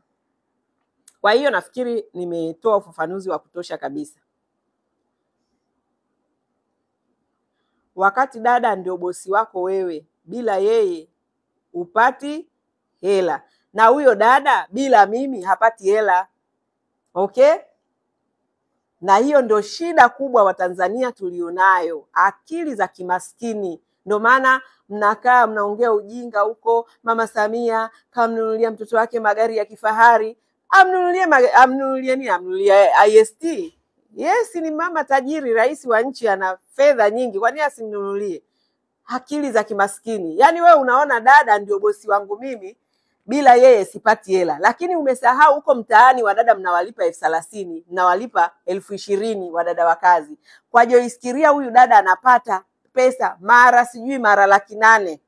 Kwa hiyo nafikiri nimetoa ufafanuzi wa kutosha kabisa. Wakati dada ndio bosi wako wewe, bila yeye upati hela, na huyo dada bila mimi hapati hela. Okay? Na hiyo ndio shida kubwa wa Tanzania tulionayo, akili za kimaskini. Ndio maana mnakaa mnaongea ujinga huko, Mama Samia kamnunulia mtoto wake magari ya kifahari. Amnunulie nini? Amnunulie IST. Yes, ni mama tajiri, rais wa nchi, ana fedha nyingi, kwa nini asimnunulie? Akili za kimaskini. Yaani wewe unaona dada ndio bosi wangu mimi, bila yeye sipati hela. Lakini umesahau huko mtaani wadada mnawalipa 30,000, mnawalipa 20,000 wadada wa kazi. Kwa Joyce Kiria huyu dada anapata pesa mara 800,000.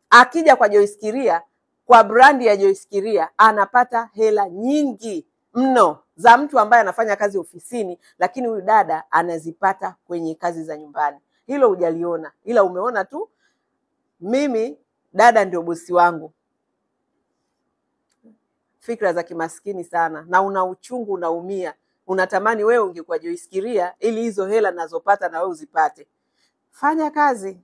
Akija kwa Joyce Kiria, kwa brandi ya Joyce Kiria, anapata hela nyingi mno za mtu ambaye anafanya kazi ofisini, lakini huyu dada anazipata kwenye kazi za nyumbani. Hilo hujaliona, ila umeona tu mimi dada ndio bosi wangu. Fikra za kimaskini sana, na una uchungu, unaumia. Unatamani wewe ungekuwa Joyce Kiria ili hizo hela nazopata na wewe uzipate. Fanya kazi.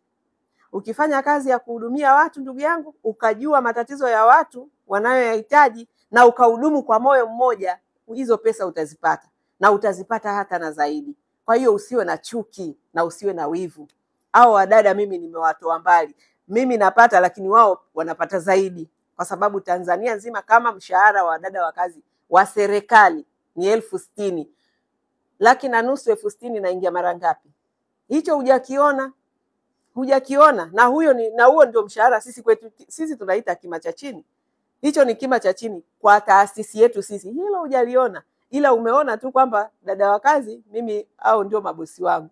Ukifanya kazi ya kuhudumia watu, ndugu yangu, ukajua matatizo ya watu wanayoyahitaji na ukahudumu kwa moyo mmoja, hizo pesa utazipata, na utazipata hata na zaidi. Kwa hiyo usiwe na chuki na usiwe na wivu. Hao wadada mimi nimewatoa mbali. Mimi napata, lakini wao wanapata zaidi, kwa sababu Tanzania nzima kama mshahara wa dada wa kazi wa serikali ni 60,000, 1,500,000, 60,000 naingia mara ngapi? Hicho hujakiona. Na huo ndio mshahara sisi kwetu, sisi tunaita kima cha chini. Hicho ni kima cha chini kwa taasisi yetu sisi. Hilo hujaliona, ila umeona tu kwamba dada wa kazi mimi au ndio mabosi wangu.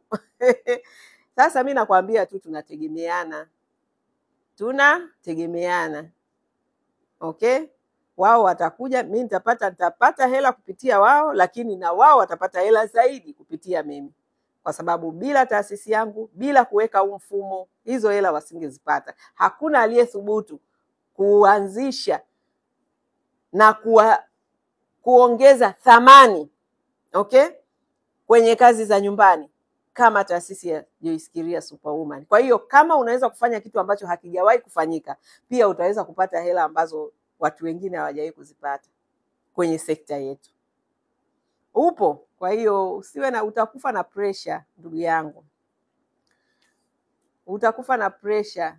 Sasa mimi nakwambia tu tunategemeana. Okay? Wao watakuja, mimi nitapata hela kupitia wao, lakini na wao watapata hela zaidi kupitia mimi. Kwa sababu bila taasisi yangu, bila kuweka mfumo, hizo hela wasingezipata. Hakuna aliyethubutu kuanzisha na kuongeza thamani, okay, kwenye kazi za nyumbani kama taasisi ya Joyce Kiria Superwoman. Kwa hiyo kama unaweza kufanya kitu ambacho hakijawahi kufanyika, pia utaweza kupata hela ambazo watu wengine hawajawahi kuzipata kwenye sekta yetu. Upo. Kwa hiyo utakufa na pressure, ndugu yangu. Utakufa na pressure.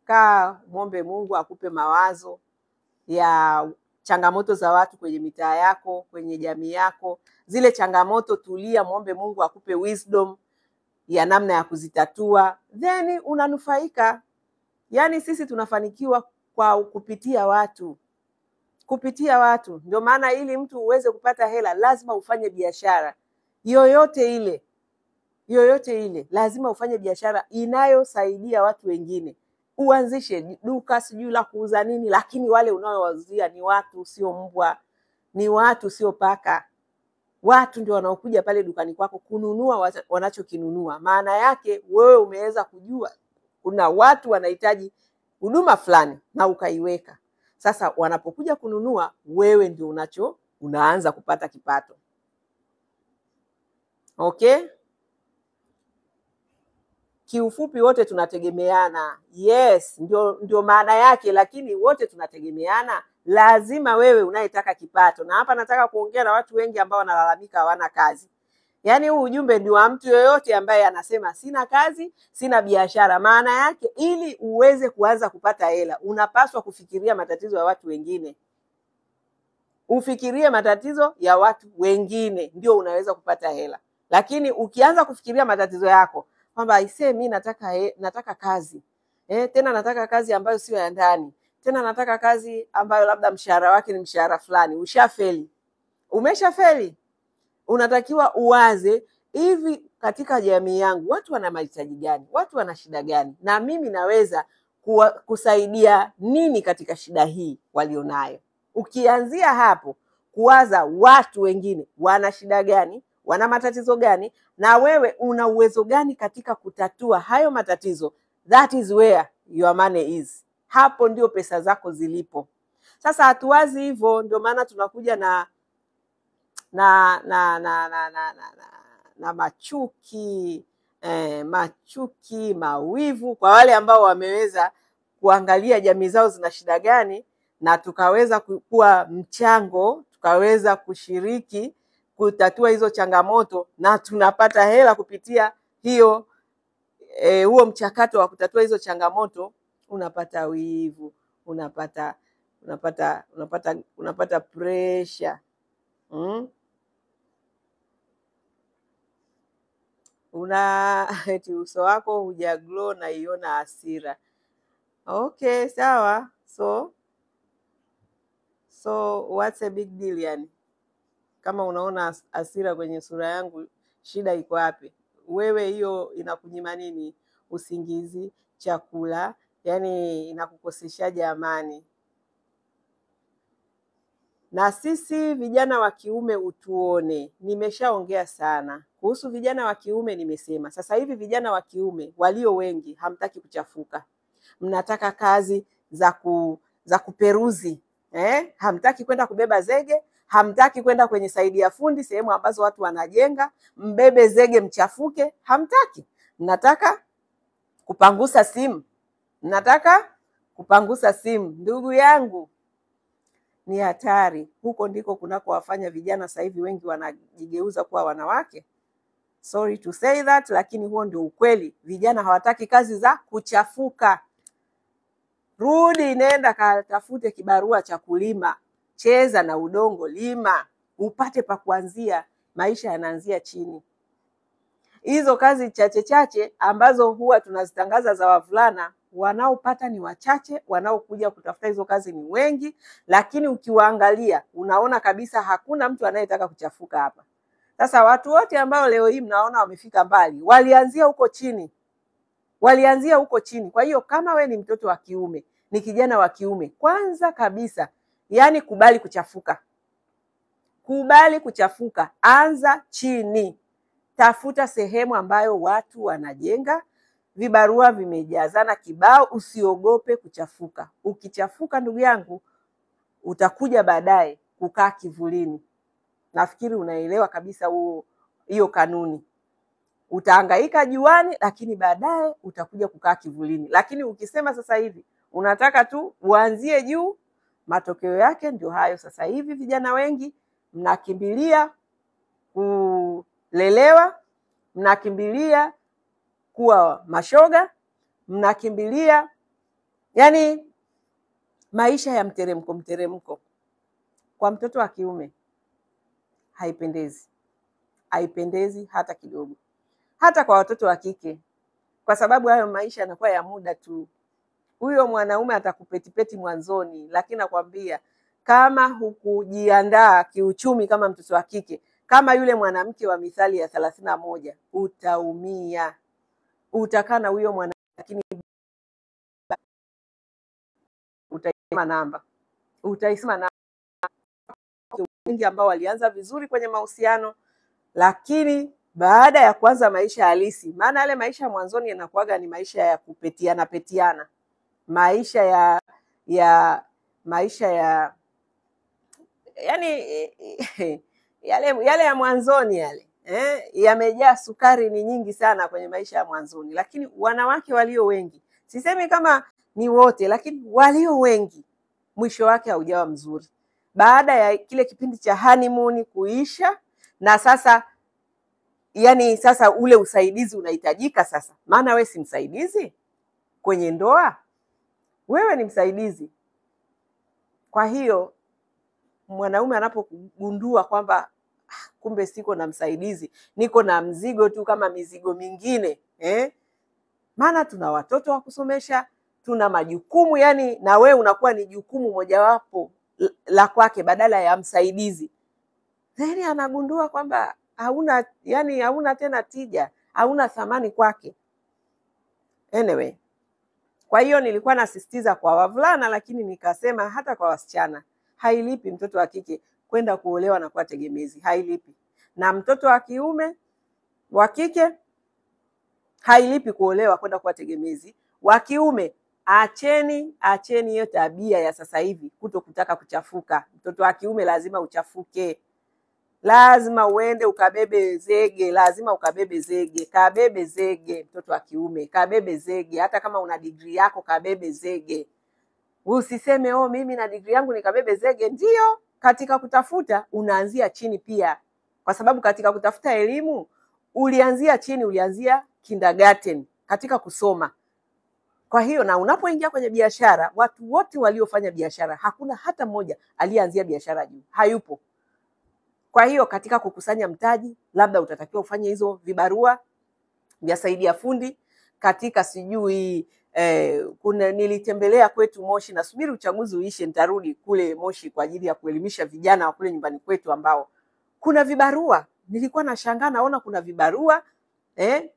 Kaa muombe Mungu akupe mawazo ya changamoto za watu kwenye mitaa yako, kwenye jamii yako. Zile changamoto tulia, muombe Mungu akupe wisdom ya namna ya kuzitatua, then unanufaika. Yaani sisi tunafanikiwa kwa kupitia watu, kupitia watu. Ndio maana ili mtu uweze kupata hela lazima ufanye biashara yoyote ile, yoyote ile, lazima ufanye biashara inayosaidia watu wengine. Uanzishe duka sijui la kuuza nini, lakini wale unaowauzia ni watu, sio mbwa, ni watu, sio paka. Watu ndio wanaokuja pale dukani kwako kununua wanachokinunua. Maana yake wewe umeweza kujua kuna watu wanahitaji huduma fulani na ukaiweka. Sasa wanapokuja kununua, wewe ndio unaanza kupata kipato. Okay? Kiufupi wote tunategemeana. Yes, ndio maana yake, lakini wote tunategemeana. Lazima wewe unayetaka kipato. Na hapa nataka kuongea na watu wengi ambao wanalalamika hawana kazi. Yaani huu ujumbe ni wa mtu yoyote ambaye anasema sina kazi, sina biashara. Maana yake ili uweze kuanza kupata hela, unapaswa kufikiria matatizo ya watu wengine. Ufikirie matatizo ya watu wengine ndio unaweza kupata hela. Lakini ukianza kufikiria matatizo yako, kwamba aisee mimi nataka kazi. Tena nataka kazi ambayo sio ya ndani. Tena nataka kazi ambayo labda mshahara wake ni mshahara fulani. Ushafeli. Umeshafeli. Unatakiwa uwaze hivi, katika jamii yangu watu wana mahitaji gani? Watu wana shida gani? Na mimi naweza kusaidia nini katika shida hii walionayo? Ukianzia hapo kuwaza watu wengine wana shida gani, wana matatizo gani, na wewe una uwezo gani katika kutatua hayo matatizo, that is where your money is. Hapo ndio pesa zako zilipo. Sasa hatuwazi hivyo, ndio maana tunakuja na machuki, mawivu kwa wale ambao wameweza kuangalia jamii zao zina shida gani, na tukaweza kuwa mchango, tukaweza kushiriki kutatua hizo changamoto, na tunapata hela kupitia hiyo huo mchakato wa kutatua hizo changamoto. Unapata wivu, unapata pressure. Eti uso wako hujaglow na iona hasira. Okay, sawa. So what's a big deal yani? Kama unaona hasira kwenye sura yangu, shida iko wapi? Wewe hiyo inakunyima nini? Usingizi, chakula, yani inakukoseshaje amani? Na sisi vijana wa kiume utuone, nimeshaongea sana kuhusu vijana wa kiume. Nimesema sasa hivi vijana wa kiume walio wengi hamtaki kuchafuka. Mnataka kazi za kuperuzi. Hamtaki kwenda kubeba zege, hamtaki kwenda kwenye saidi ya fundi, sehemu ambazo watu wanajenga, mbebe zege mchafuke, hamtaki. Mnataka kupangusa simu. Mnataka kupangusa simu. Ndugu yangu, ni hatari. Huko ndiko kunako wafanya vijana sasa hivi wengi wanajigeuza kuwa wanawake. Sorry to say that, lakini huo ndio ukweli. Vijana hawataki kazi za kuchafuka. Rudi, nenda katafute kibarua cha kulima. Cheza na udongo, lima, upate pa kuanzia. Maisha yanaanzia chini. Hizo kazi chache ambazo huwa tunazitangaza za wavulana, wanaopata ni wachache, wanaokuja kutafuta hizo kazi ni wengi, lakini ukiwaangalia unaona kabisa hakuna mtu anayetaka kuchafuka hapa. Sasa watu wote ambao leo hii mnaona wamefika mbali, walianzia huko chini. Kwa hiyo kama we ni mtoto wa kiume, ni kijana wa kiume, kwanza kabisa, yani kubali kuchafuka. Kubali kuchafuka, anza chini. Tafuta sehemu ambayo watu wanajenga, vibarua vimejazana kibao, usiogope kuchafuka. Ukichafuka ndugu yangu, utakuja baadaye kukaa kivulini. Nafikiri unaelewa kabisa hiyo kanuni. Utahangaika juani, lakini baadaye utakuja kukaa kivulini. Lakini ukisema sasa hivi unataka tu uanzie juu, matokeo yake ndio hayo. Sasa hivi vijana wengi mnakimbilia kulelewa, mnakimbilia kuwa mashoga, mnakimbilia yani maisha ya mteremko. Kwa mtoto wa kiume haipendezi. Haipendezi hata kidogo. Hata kwa watoto wa kike. Kwa sababu hayo maisha yanakuwa ya muda tu. huyo mwanaume atakupetipeti mwanzoni, lakini nakwambia kama hukujiandaa kiuchumi kama mtoto wa kike, kama yule mwanamke wa Mithali ya 31, utaumia. Utakaa na huyo mwanamke lakini utaisema namba. Wengi ambao walianza vizuri kwenye mahusiano, lakini baada ya kuanza maisha halisi, maana yale maisha ya mwanzoni yanakuwaga ni maisha ya kupetiana, maisha ya yani yale ya mwanzoni yale yamejaa sukari ni nyingi sana kwenye maisha ya mwanzoni. Lakini wanawake walio wengi, sisemi kama ni wote, lakini walio wengi, mwisho wake haujawa mzuri baada ya kile kipindi cha honeymoon kuisha. Na sasa sasa ule usaidizi unahitajika sasa, maana we si msaidizi kwenye ndoa, wewe ni msaidizi. Kwa hiyo mwanaume anapogundua kwamba kumbe siko na msaidizi, niko na mzigo tu kama mizigo mingine maana tuna watoto wa kusomesha, tuna majukumu, na we unakuwa ni jukumu mojawapo la kwake badala ya msaidizi. Then anagundua kwamba hauna tena tija, hauna thamani kwake. Anyway, kwa hiyo nilikuwa nasisitiza kwa wavulana, lakini nikasema hata kwa wasichana, hailipi mtoto wa kike kwenda kuolewa na kuwa tegemezi, hailipi. Na mtoto wa kiume wa kike hailipi kuolewa kwenda kuwa tegemezi. Wa kiume, acheni hiyo tabia ya sasa hivi kuto kutaka kuchafuka. Mtoto wa kiume lazima uchafuke, lazima uende ukabebe zege, kabebe zege. Mtoto wa kiume kabebe zege, hata kama una degree yako kabebe zege. Usiseme mimi na degree yangu nikabebe zege. Ndio, katika kutafuta unaanzia chini pia, kwa sababu katika kutafuta elimu ulianzia chini, ulianzia kindergarten katika kusoma. Kwa hiyo na unapoingia kwenye biashara, watu wote waliofanya biashara hakuna hata mmoja aliyeanzia biashara juu, hayupo. Kwa hiyo katika kukusanya mtaji, labda utatakiwa ufanye hizo vibarua vya saidia fundi. Katika nilitembelea kwetu Moshi, nasubiri uchaguzi uishe nitarudi kule Moshi kwa ajili ya kuelimisha vijana wa kule nyumbani kwetu ambao kuna vibarua. Nilikuwa nashangaa naona kuna vibarua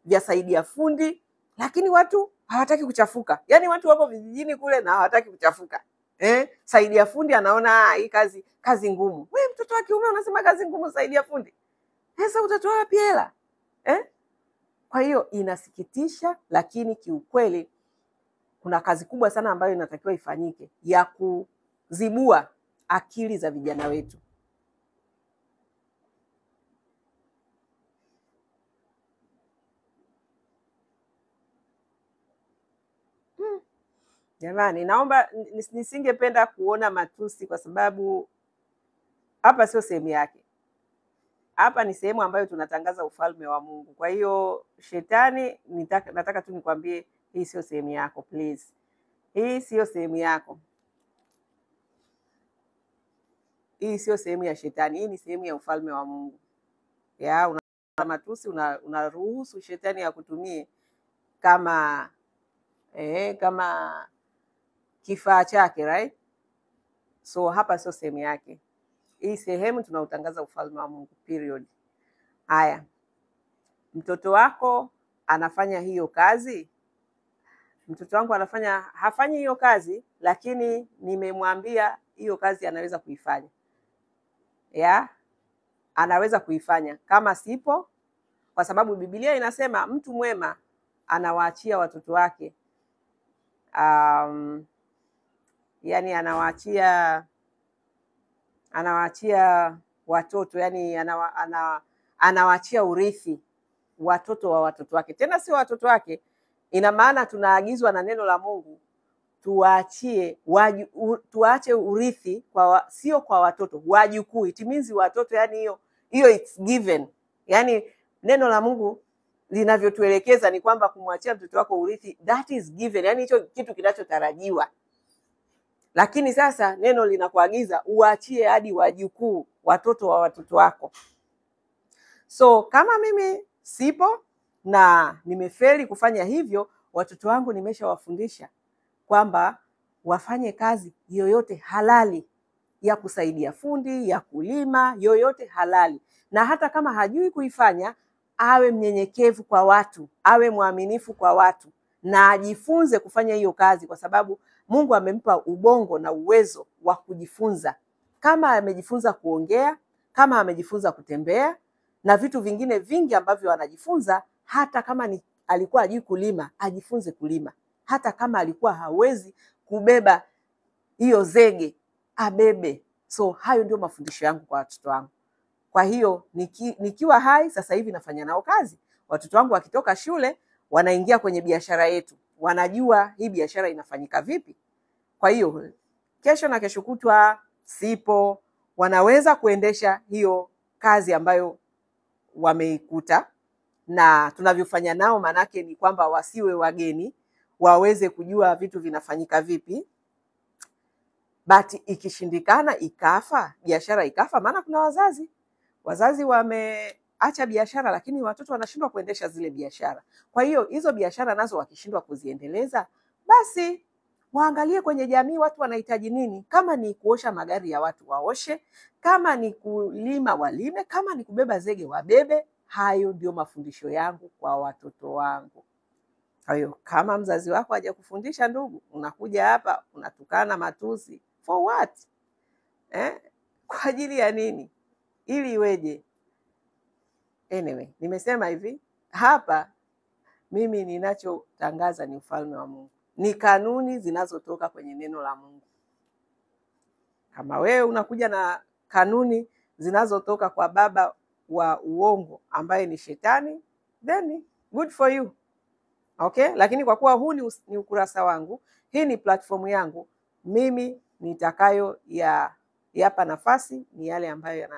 vya saidia fundi, lakini watu hawataki kuchafuka. Watu wapo vijijini kule na hawataki kuchafuka. Saidia fundi anaona hii kazi ngumu. Wewe mtoto wa kiume unasema kazi ngumu saidia fundi? Sasa utatoa wapi hela? Kwa hiyo inasikitisha, lakini kiukweli kuna kazi kubwa sana ambayo inatakiwa ifanyike ya kuzibua akili za vijana wetu. Jamani, naomba nisingependa kuona matusi, kwa sababu hapa sio sehemu yake. Hapa ni sehemu ambayo tunatangaza ufalme wa Mungu. Kwa hiyo shetani, nataka tu nikwambie, hii sio sehemu yako, please. Hii sio sehemu yako. Hii sio sehemu ya shetani, hii ni sehemu ya ufalme wa Mungu. Una matusi, unaruhusu shetani akutumie kama kifaa chake, right? So hapa sio sehemu yake. Hii sehemu tunautangaza ufalme wa Mungu, period. Haya, mtoto wako anafanya hiyo kazi. Mtoto wangu hafanyi hiyo kazi, lakini nimemwambia hiyo kazi anaweza kuifanya. Anaweza kuifanya kama sipo, kwa sababu Biblia inasema mtu mwema anawaachia watoto wake anawaachia watoto, anawaachia urithi watoto wa watoto wake. Tena sio watoto wake, ina maana tunaagizwa na neno la Mungu tuache urithi sio kwa watoto, wajukuu. It means watoto, hiyo it's given. Neno la Mungu linavyotuelekeza ni kwamba kumwachia mtoto wako urithi, that is given. Hicho kitu kinachotarajiwa. Lakini sasa neno linakuagiza uachie hadi wajukuu, watoto wa watoto wako. So kama mimi sipo na nimefeli kufanya hivyo, watoto wangu nimeshawafundisha kwamba wafanye kazi yoyote halali ya kusaidia fundi, ya kulima, yoyote halali. Na hata kama hajui kuifanya, awe mnyenyekevu kwa watu, awe mwaminifu kwa watu, na ajifunze kufanya hiyo kazi, kwa sababu Mungu amempa ubongo na uwezo wa kujifunza. Kama amejifunza kuongea, kama amejifunza kutembea na vitu vingine vingi ambavyo anajifunza, hata kama alikuwa hajui kulima, ajifunze kulima. Hata kama alikuwa hawezi kubeba hiyo zege, abebe. So hayo ndio mafundisho yangu kwa watoto wangu. Kwa hiyo nikiwa hai sasa hivi nafanya nao kazi. Watoto wangu wakitoka shule wanaingia kwenye biashara yetu, wanajua hii biashara inafanyika vipi. Kwa hiyo kesho na kesho kutwa sipo, wanaweza kuendesha hiyo kazi ambayo wameikuta, na tunavyofanya nao manake ni kwamba wasiwe wageni, waweze kujua vitu vinafanyika vipi. But ikishindikana, ikafa, biashara ikafa, maana kuna wazazi wameacha biashara lakini watoto wanashindwa kuendesha zile biashara. Kwa hiyo hizo biashara nazo wakishindwa kuziendeleza, basi waangalie kwenye jamii watu wanahitaji nini. Kama ni kuosha magari ya watu waoshe, kama ni kulima walime, kama ni kubeba zege wabebe. Hayo ndio mafundisho yangu kwa watoto wangu. Kwa hiyo kama mzazi wako hajakufundisha, ndugu, unakuja hapa unatukana matusi for what? Kwa ajili ya nini? Ili iweje? Anyway, nimesema hivi, hapa mimi ninachotangaza ni ufalme wa Mungu. Ni kanuni zinazotoka kwenye neno la Mungu. Kama wewe unakuja na kanuni zinazotoka kwa baba wa uongo ambaye ni Shetani, then good for you. Okay? Lakini kwa kuwa huu ni ukurasa wangu, hii ni platform yangu, mimi nitakayo yapa nafasi ni yale ambayo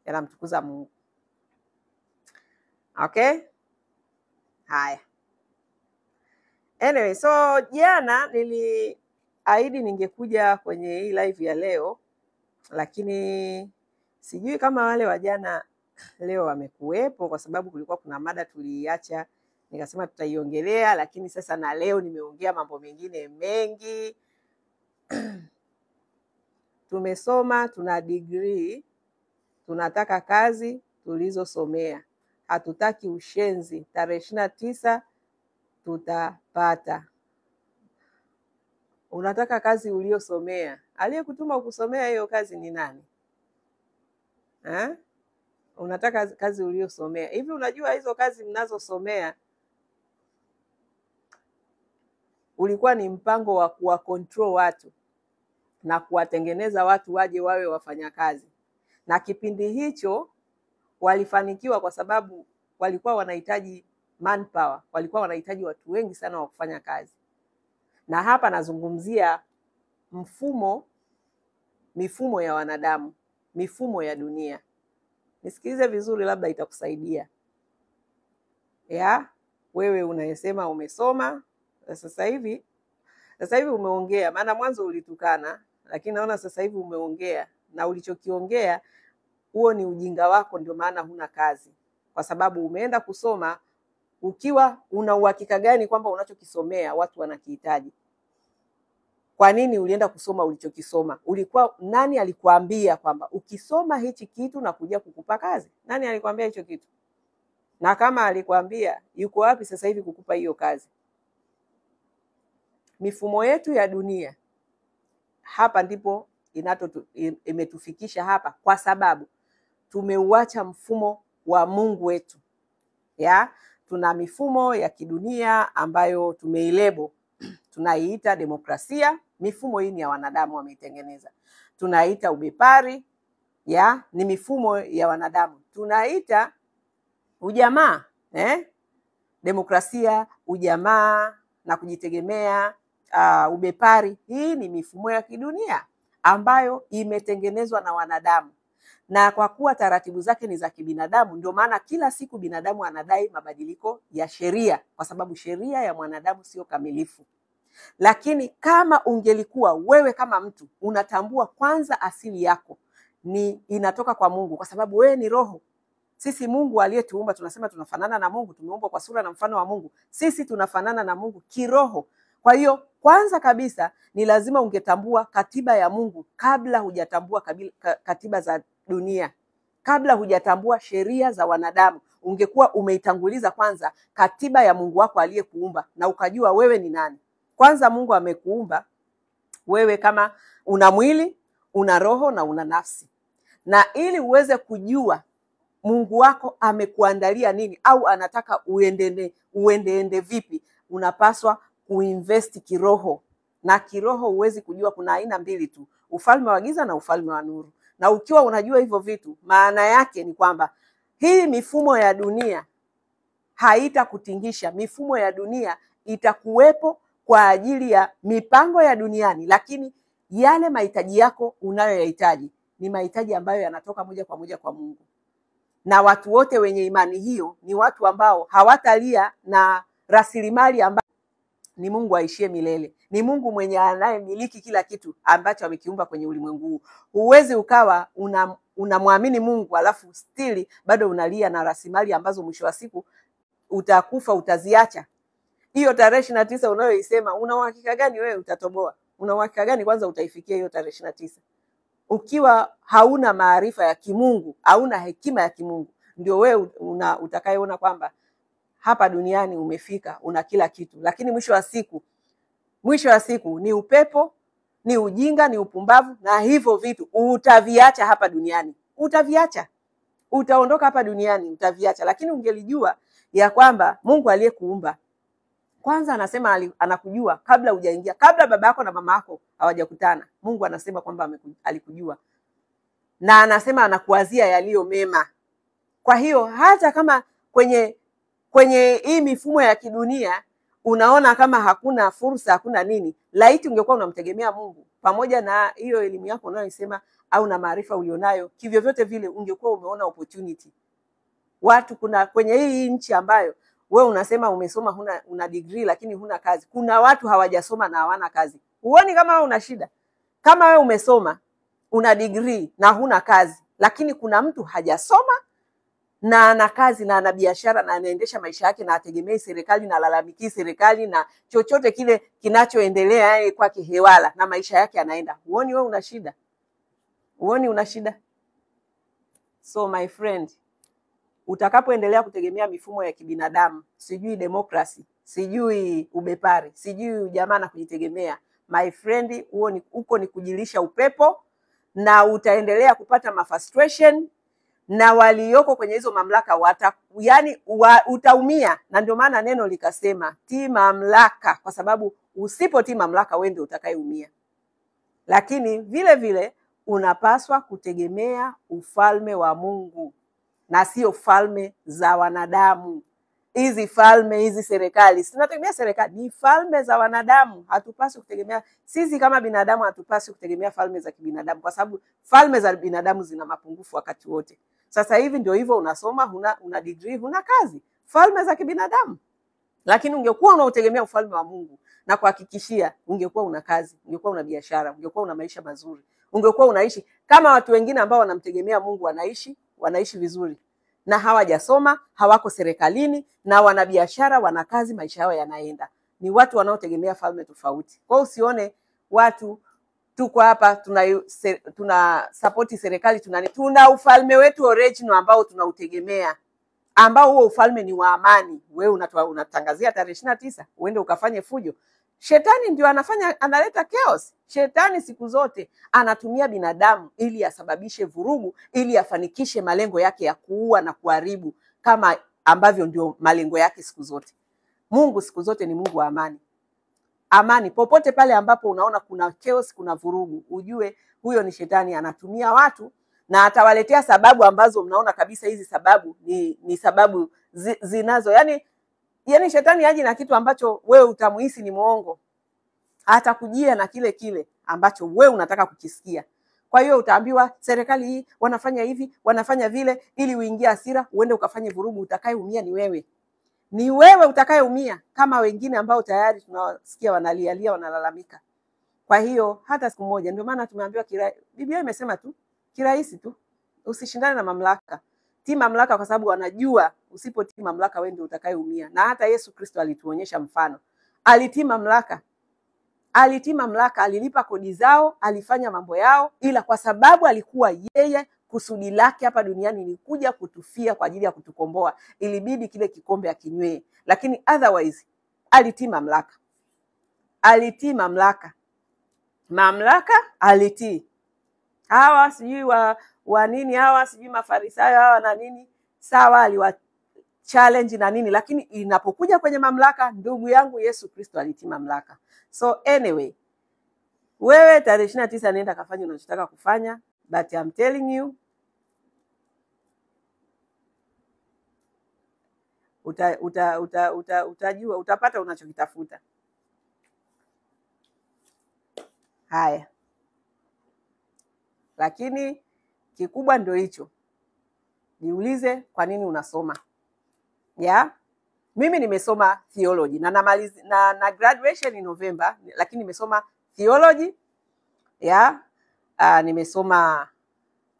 yanamtukuza Mungu. Okay? Haya. Anyway, so jana niliahidi ningekuja kwenye hii live ya leo, lakini sijui kama wale wa jana leo wamekuwepo, kwa sababu kulikuwa kuna mada tuliacha, nikasema tutaiongelea, lakini sasa na leo nimeongea mambo mengine mengi. Tumesoma, tuna degree, tunataka kazi tulizosomea. Hatutaki ushenzi. Tarehe 29 tutapata. Unataka kazi uliosomea. Aliyekutuma ukusomea hiyo kazi ni nani? Unataka kazi uliosomea. Hivi unajua hizo kazi mnazosomea ulikuwa ni mpango wa kuwa control watu na kuwatengeneza watu waje wawe wafanyakazi. Na kipindi hicho walifanikiwa kwa sababu walikuwa wanahitaji manpower, walikuwa wanahitaji watu wengi sana wa kufanya kazi. Na hapa nazungumzia mifumo ya wanadamu, mifumo ya dunia. Nisikilize vizuri, labda itakusaidia. Wewe unayesema umesoma, sasa hivi umeongea, maana mwanzo ulitukana, lakini naona sasa hivi umeongea, na ulichokiongea huo ni ujinga wako, ndio maana huna kazi. Kwa sababu umeenda kusoma ukiwa una uhakika gani kwamba unachokisomea watu wanakihitaji? Kwa nini ulienda kusoma ulichokisoma? Nani alikuambia kwamba ukisoma hichi kitu na kuja kukupa kazi? Nani alikwambia hicho kitu? Na kama alikwambia, yuko wapi sasa hivi kukupa hiyo kazi? Mifumo yetu ya dunia, hapa ndipo imetufikisha hapa, kwa sababu tumeuacha mfumo wa Mungu wetu. Tuna mifumo ya kidunia ambayo tumeilebo, tunaiita demokrasia. Mifumo hii ni ya wanadamu wameitengeneza. Tunaita ubepari, ni mifumo ya wanadamu. Tunaita ujamaa, demokrasia, ujamaa na kujitegemea, ubepari. Hii ni mifumo ya kidunia ambayo imetengenezwa na wanadamu. Na kwa kuwa taratibu zake ni za kibinadamu, ndio maana kila siku binadamu anadai mabadiliko ya sheria, kwa sababu sheria ya mwanadamu sio kamilifu. Lakini kama ungelikuwa wewe kama mtu unatambua kwanza asili yako ni inatoka kwa Mungu, kwa sababu wewe ni roho. Sisi Mungu aliyetuumba, tunasema tunafanana na Mungu, tumeumbwa kwa sura na mfano wa Mungu. Sisi tunafanana na Mungu kiroho. Kwa hiyo kwanza kabisa ni lazima ungetambua katiba ya Mungu kabla hujatambua katiba za dunia, kabla hujatambua sheria za wanadamu. Ungekuwa umeitanguliza kwanza katiba ya Mungu wako aliyekuumba na ukajua wewe ni nani. Kwanza Mungu amekuumba wewe kama una mwili, una roho na una nafsi. Na ili uweze kujua Mungu wako amekuandalia nini au anataka uendeende vipi, unapaswa kuinvest kiroho. Na kiroho huwezi kujua, kuna aina mbili tu, ufalme wa giza na ufalme wa nuru. Na ukiwa unajua hivyo vitu, maana yake ni kwamba hii mifumo ya dunia haitakutingisha. Mifumo ya dunia itakuwepo kwa ajili ya mipango ya duniani, lakini yale mahitaji yako unayoyahitaji ni mahitaji ambayo yanatoka moja kwa moja kwa Mungu. Na watu wote wenye imani hiyo ni watu ambao hawatalia na rasilimali ambayo ni Mungu aishie milele. Ni Mungu mwenye anayemiliki kila kitu ambacho amekiumba kwenye ulimwengu huu. Huwezi ukawa unamwamini Mungu alafu stili bado unalia na rasilimali ambazo mwisho wa siku utakufa, utaziacha. Hiyo tarehe 29 unayoisema, una uhakika gani wewe utatoboa? Una uhakika gani kwanza utaifikia hiyo tarehe 29? Ukiwa hauna maarifa ya kimungu, hauna hekima ya kimungu, ndio wewe utakayeona kwamba hapa duniani umefika, una kila kitu, lakini mwisho wa siku ni upepo, ni ujinga, ni upumbavu, na hivyo vitu utaviacha hapa duniani. Utaviacha. Utaondoka hapa duniani, utaviacha. Lakini ungelijua ya kwamba Mungu aliyekuumba kwanza anasema anakujua kabla hujaingia, kabla baba yako na mama yako hawajakutana. Mungu anasema kwamba alikujua. Na anasema anakuwazia yaliyo mema. Kwa hiyo hata kama kwenye hii mifumo ya kidunia unaona kama hakuna fursa, hakuna nini, laiti ungekuwa unamtegemea Mungu pamoja na hiyo elimu yako unayosema au na maarifa ulionayo, kivyo vyote vile ungekuwa umeona opportunity. Watu kwenye hii nchi ambayo wewe unasema umesoma, una degree lakini huna kazi. Kuna watu hawajasoma na hawana kazi. Huoni kama wewe una shida? Kama wewe umesoma, una degree na huna kazi, lakini kuna mtu hajasoma na ana kazi na ana biashara na anaendesha maisha yake na ategemei serikali na lalamiki serikali na chochote kile kinachoendelea yeye kwake hewala na maisha yake anaenda. Huoni wewe una shida? Huoni una shida? So my friend, utakapoendelea kutegemea mifumo ya kibinadamu, sijui demokrasi, sijui ubepari, sijui ujamaa na kujitegemea, my friend, huko ni kujilisha upepo, na utaendelea kupata mafrustration, na walioko kwenye hizo mamlaka utaumia. Na ndio maana neno likasema tii mamlaka, kwa sababu usipotii mamlaka wewe ndio utakayeumia. Lakini vile vile unapaswa kutegemea ufalme wa Mungu na sio falme za wanadamu. Hizi serikali, tunategemea serikali, ni falme za wanadamu. Hatupaswi kutegemea, sisi kama binadamu hatupaswi kutegemea falme za kibinadamu, kwa sababu falme za binadamu zina mapungufu wakati wote. Sasa hivi ndio hivyo, unasoma, una degree, huna kazi. Falme za kibinadamu. Lakini ungekuwa unautegemea ufalme wa Mungu, na kuhakikishia ungekuwa una kazi, ungekuwa una biashara, ungekuwa una maisha mazuri. Ungekuwa unaishi kama watu wengine ambao wanamtegemea Mungu wanaishi vizuri. Na hawajasoma, hawako serikalini, na wana biashara, wana kazi, maisha yao yanaenda. Ni watu wanaotegemea falme tofauti. Kwa hiyo usione watu tuko hapa tuna support serikali, tuna ufalme wetu original ambao tunautegemea, ambao huo ufalme ni wa amani. Wewe unatangazia tarehe 29 uende ukafanye fujo. Shetani ndio analeta chaos. Shetani siku zote anatumia binadamu ili asababishe vurugu, ili afanikishe malengo yake ya kuua na kuharibu, kama ambavyo ndio malengo yake siku zote. Mungu siku zote ni Mungu wa amani. Amani popote pale ambapo unaona kuna chaos, kuna vurugu, ujue huyo ni shetani anatumia watu, na atawaletea sababu ambazo mnaona kabisa hizi sababu ni sababu zinazo yani shetani haji na kitu ambacho wewe utamuhisi ni muongo. Atakujia na kile ambacho wewe unataka kukisikia. Kwa hiyo utaambiwa serikali hii wanafanya hivi, wanafanya vile, ili uingie hasira, uende ukafanye vurugu. Utakayeumia ni wewe. Ni wewe utakayeumia, kama wengine ambao tayari tunawasikia wanalialia, wanalalamika. Kwa hiyo hata siku moja, ndio maana tumeambiwa Biblia imesema tu kirahisi tu, usishindane na mamlaka. Tii mamlaka, kwa sababu wanajua usipotii mamlaka wewe ndio utakayeumia. Na hata Yesu Kristo alituonyesha mfano. Alitii mamlaka. alitii mamlaka, alilipa kodi zao, alifanya mambo yao, ila kwa sababu alikuwa yeye, kusudi lake hapa duniani ni kuja kutufia kwa ajili ya kutukomboa, ilibidi kile kikombe akinywee. Lakini otherwise alitii mamlaka, alitii mamlaka, alitii. Hawa sijui wa nini, hawa sijui Mafarisayo hawa na nini, sawa, aliwa challenge na nini, lakini inapokuja kwenye mamlaka, ndugu yangu, Yesu Kristo alitii mamlaka. So anyway, wewe tarehe 29 nenda kafanya unachotaka kufanya, but I'm telling you, utajua, utapata unachokitafuta. Haya, lakini kikubwa ndio hicho, jiulize kwa nini unasoma. Mimi nimesoma theology na namaliza na graduation in November, lakini nimesoma theology, nimesoma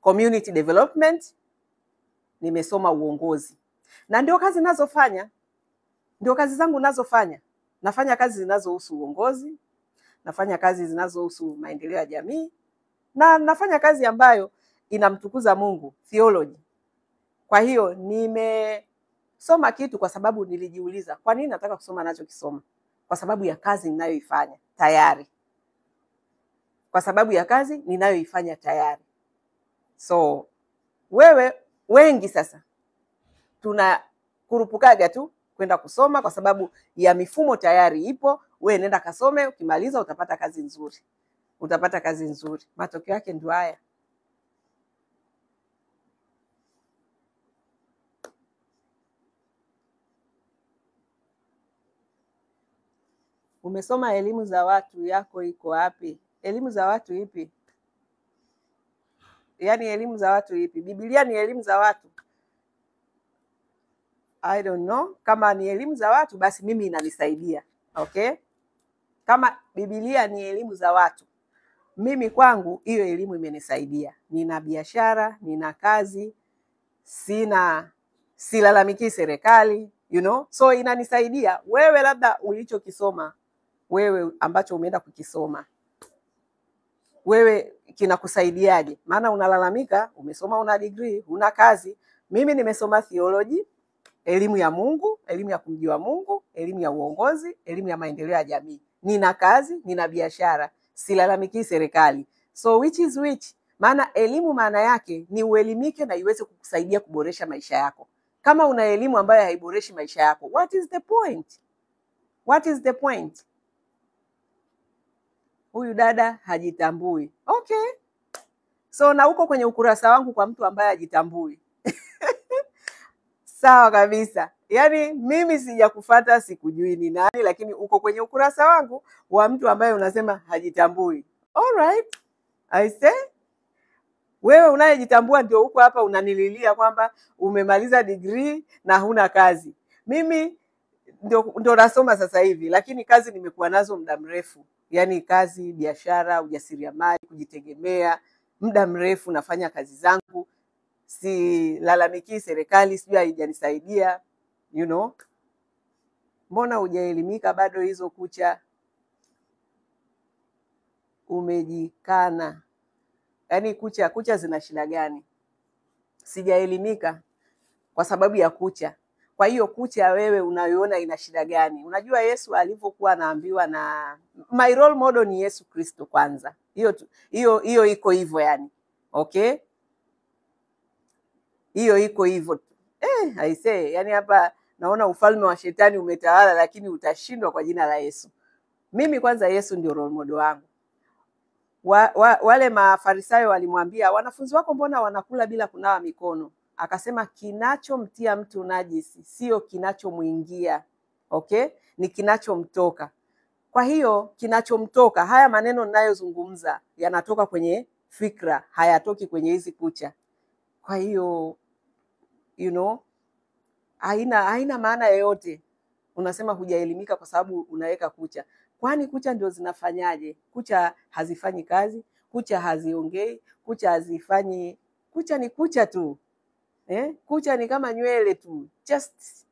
community development, nimesoma uongozi. Na ndio kazi ninazofanya, ndio kazi zangu ninazofanya. Nafanya kazi zinazohusu uongozi, nafanya kazi zinazohusu maendeleo ya jamii, na nafanya kazi ambayo inamtukuza Mungu, theology. Kwa hiyo nimesoma kitu kwa sababu nilijiuliza, kwa nini nataka kusoma nacho kisoma? Kwa sababu ya kazi ninayoifanya tayari. Kwa sababu ya kazi ninayoifanya tayari. So wengi sasa tunakurupukaga tu kwenda kusoma kwa sababu ya mifumo tayari ipo. Wewe nenda kasome, ukimaliza utapata kazi nzuri. Utapata kazi nzuri. Matokeo yake ndio haya. Umesoma elimu za watu, yako iko wapi? Elimu za watu ipi? Yaani elimu za watu ipi? Biblia ni elimu za watu? I don't know. Kama ni elimu za watu, basi mimi inanisaidia. Okay? Kama Biblia ni elimu za watu, mimi kwangu hiyo elimu imenisaidia. Nina biashara, nina kazi, silalamiki serikali, so inanisaidia. Wewe labda ulichokisoma, wewe ambacho umeenda kukisoma, wewe kinakusaidiaje? Maana unalalamika, umesoma, una degree, una kazi. Mimi nimesoma theology, elimu ya Mungu, elimu ya kumjua Mungu, elimu ya uongozi, elimu ya maendeleo ya jamii. Nina kazi, nina biashara, silalamiki serikali. So which is which? Maana elimu maana yake ni uelimike na iweze kukusaidia kuboresha maisha yako. Kama una elimu ambayo haiboreshi maisha yako, what is the point? What is the point? Huyu dada hajitambui. Okay. So na uko kwenye ukurasa wangu kwa mtu ambaye hajitambui. Sawa kabisa. Yaani mimi sijakufuata, sikujui ni nani, lakini uko kwenye ukurasa wangu wa mtu ambaye unasema hajitambui. All right. I say, wewe unayejitambua ndio uko hapa unanililia kwamba umemaliza degree na huna kazi. Mimi ndio nasoma sasa hivi, lakini kazi nimekuwa nazo muda mrefu. Yaani kazi, biashara, ujasiriamali, kujitegemea, muda mrefu nafanya kazi zangu. Silalamiki serikali, sijui haijanisaidia, Mbona hujaelimika bado? Hizo kucha umejikana. Yaani kucha zina shida gani? Sijaelimika kwa sababu ya kucha. Kwa hiyo kucha wewe unayoona ina shida gani? Unajua Yesu alivyokuwa anaambiwa, na my role model ni Yesu Kristo kwanza. Hiyo iko hivyo yani. Okay? Hiyo iko hivyo. I say, yani hapa naona ufalme wa shetani umetawala, lakini utashindwa kwa jina la Yesu. Mimi kwanza Yesu ndio role model wangu. Wale Mafarisayo walimwambia, wanafunzi wako mbona wanakula bila kunawa mikono? Akasema kinachomtia mtu najisi sio kinachomuingia. Okay? Ni kinachomtoka. Kwa hiyo kinachomtoka, haya maneno ninayozungumza yanatoka kwenye fikra, hayatoki kwenye hizi kucha. Kwa hiyo haina maana yoyote unasema hujaelimika kwa sababu unaweka kucha. Kwani kucha ndio zinafanyaje? Kucha hazifanyi kazi, kucha haziongei, kucha hazifanyi. Kucha ni kucha tu. Kucha ni kama nywele tu. Just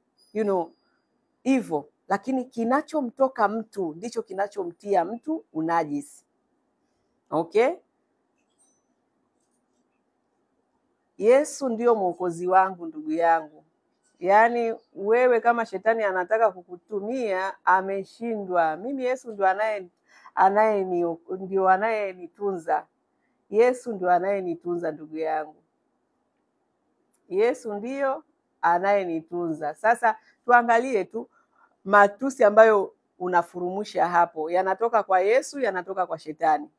hivyo. lakini kinachomtoka mtu ndicho kinachomtia mtu unajisi. Okay? Yesu ndio mwokozi wangu, ndugu yangu. Yaani wewe kama shetani anataka kukutumia, ameshindwa. Mimi Yesu ndio anayenitunza. Yesu ndio anayenitunza, ndugu yangu. Yesu ndio anayenitunza. Sasa tuangalie tu matusi ambayo unafurumusha hapo, yanatoka kwa Yesu, yanatoka kwa shetani?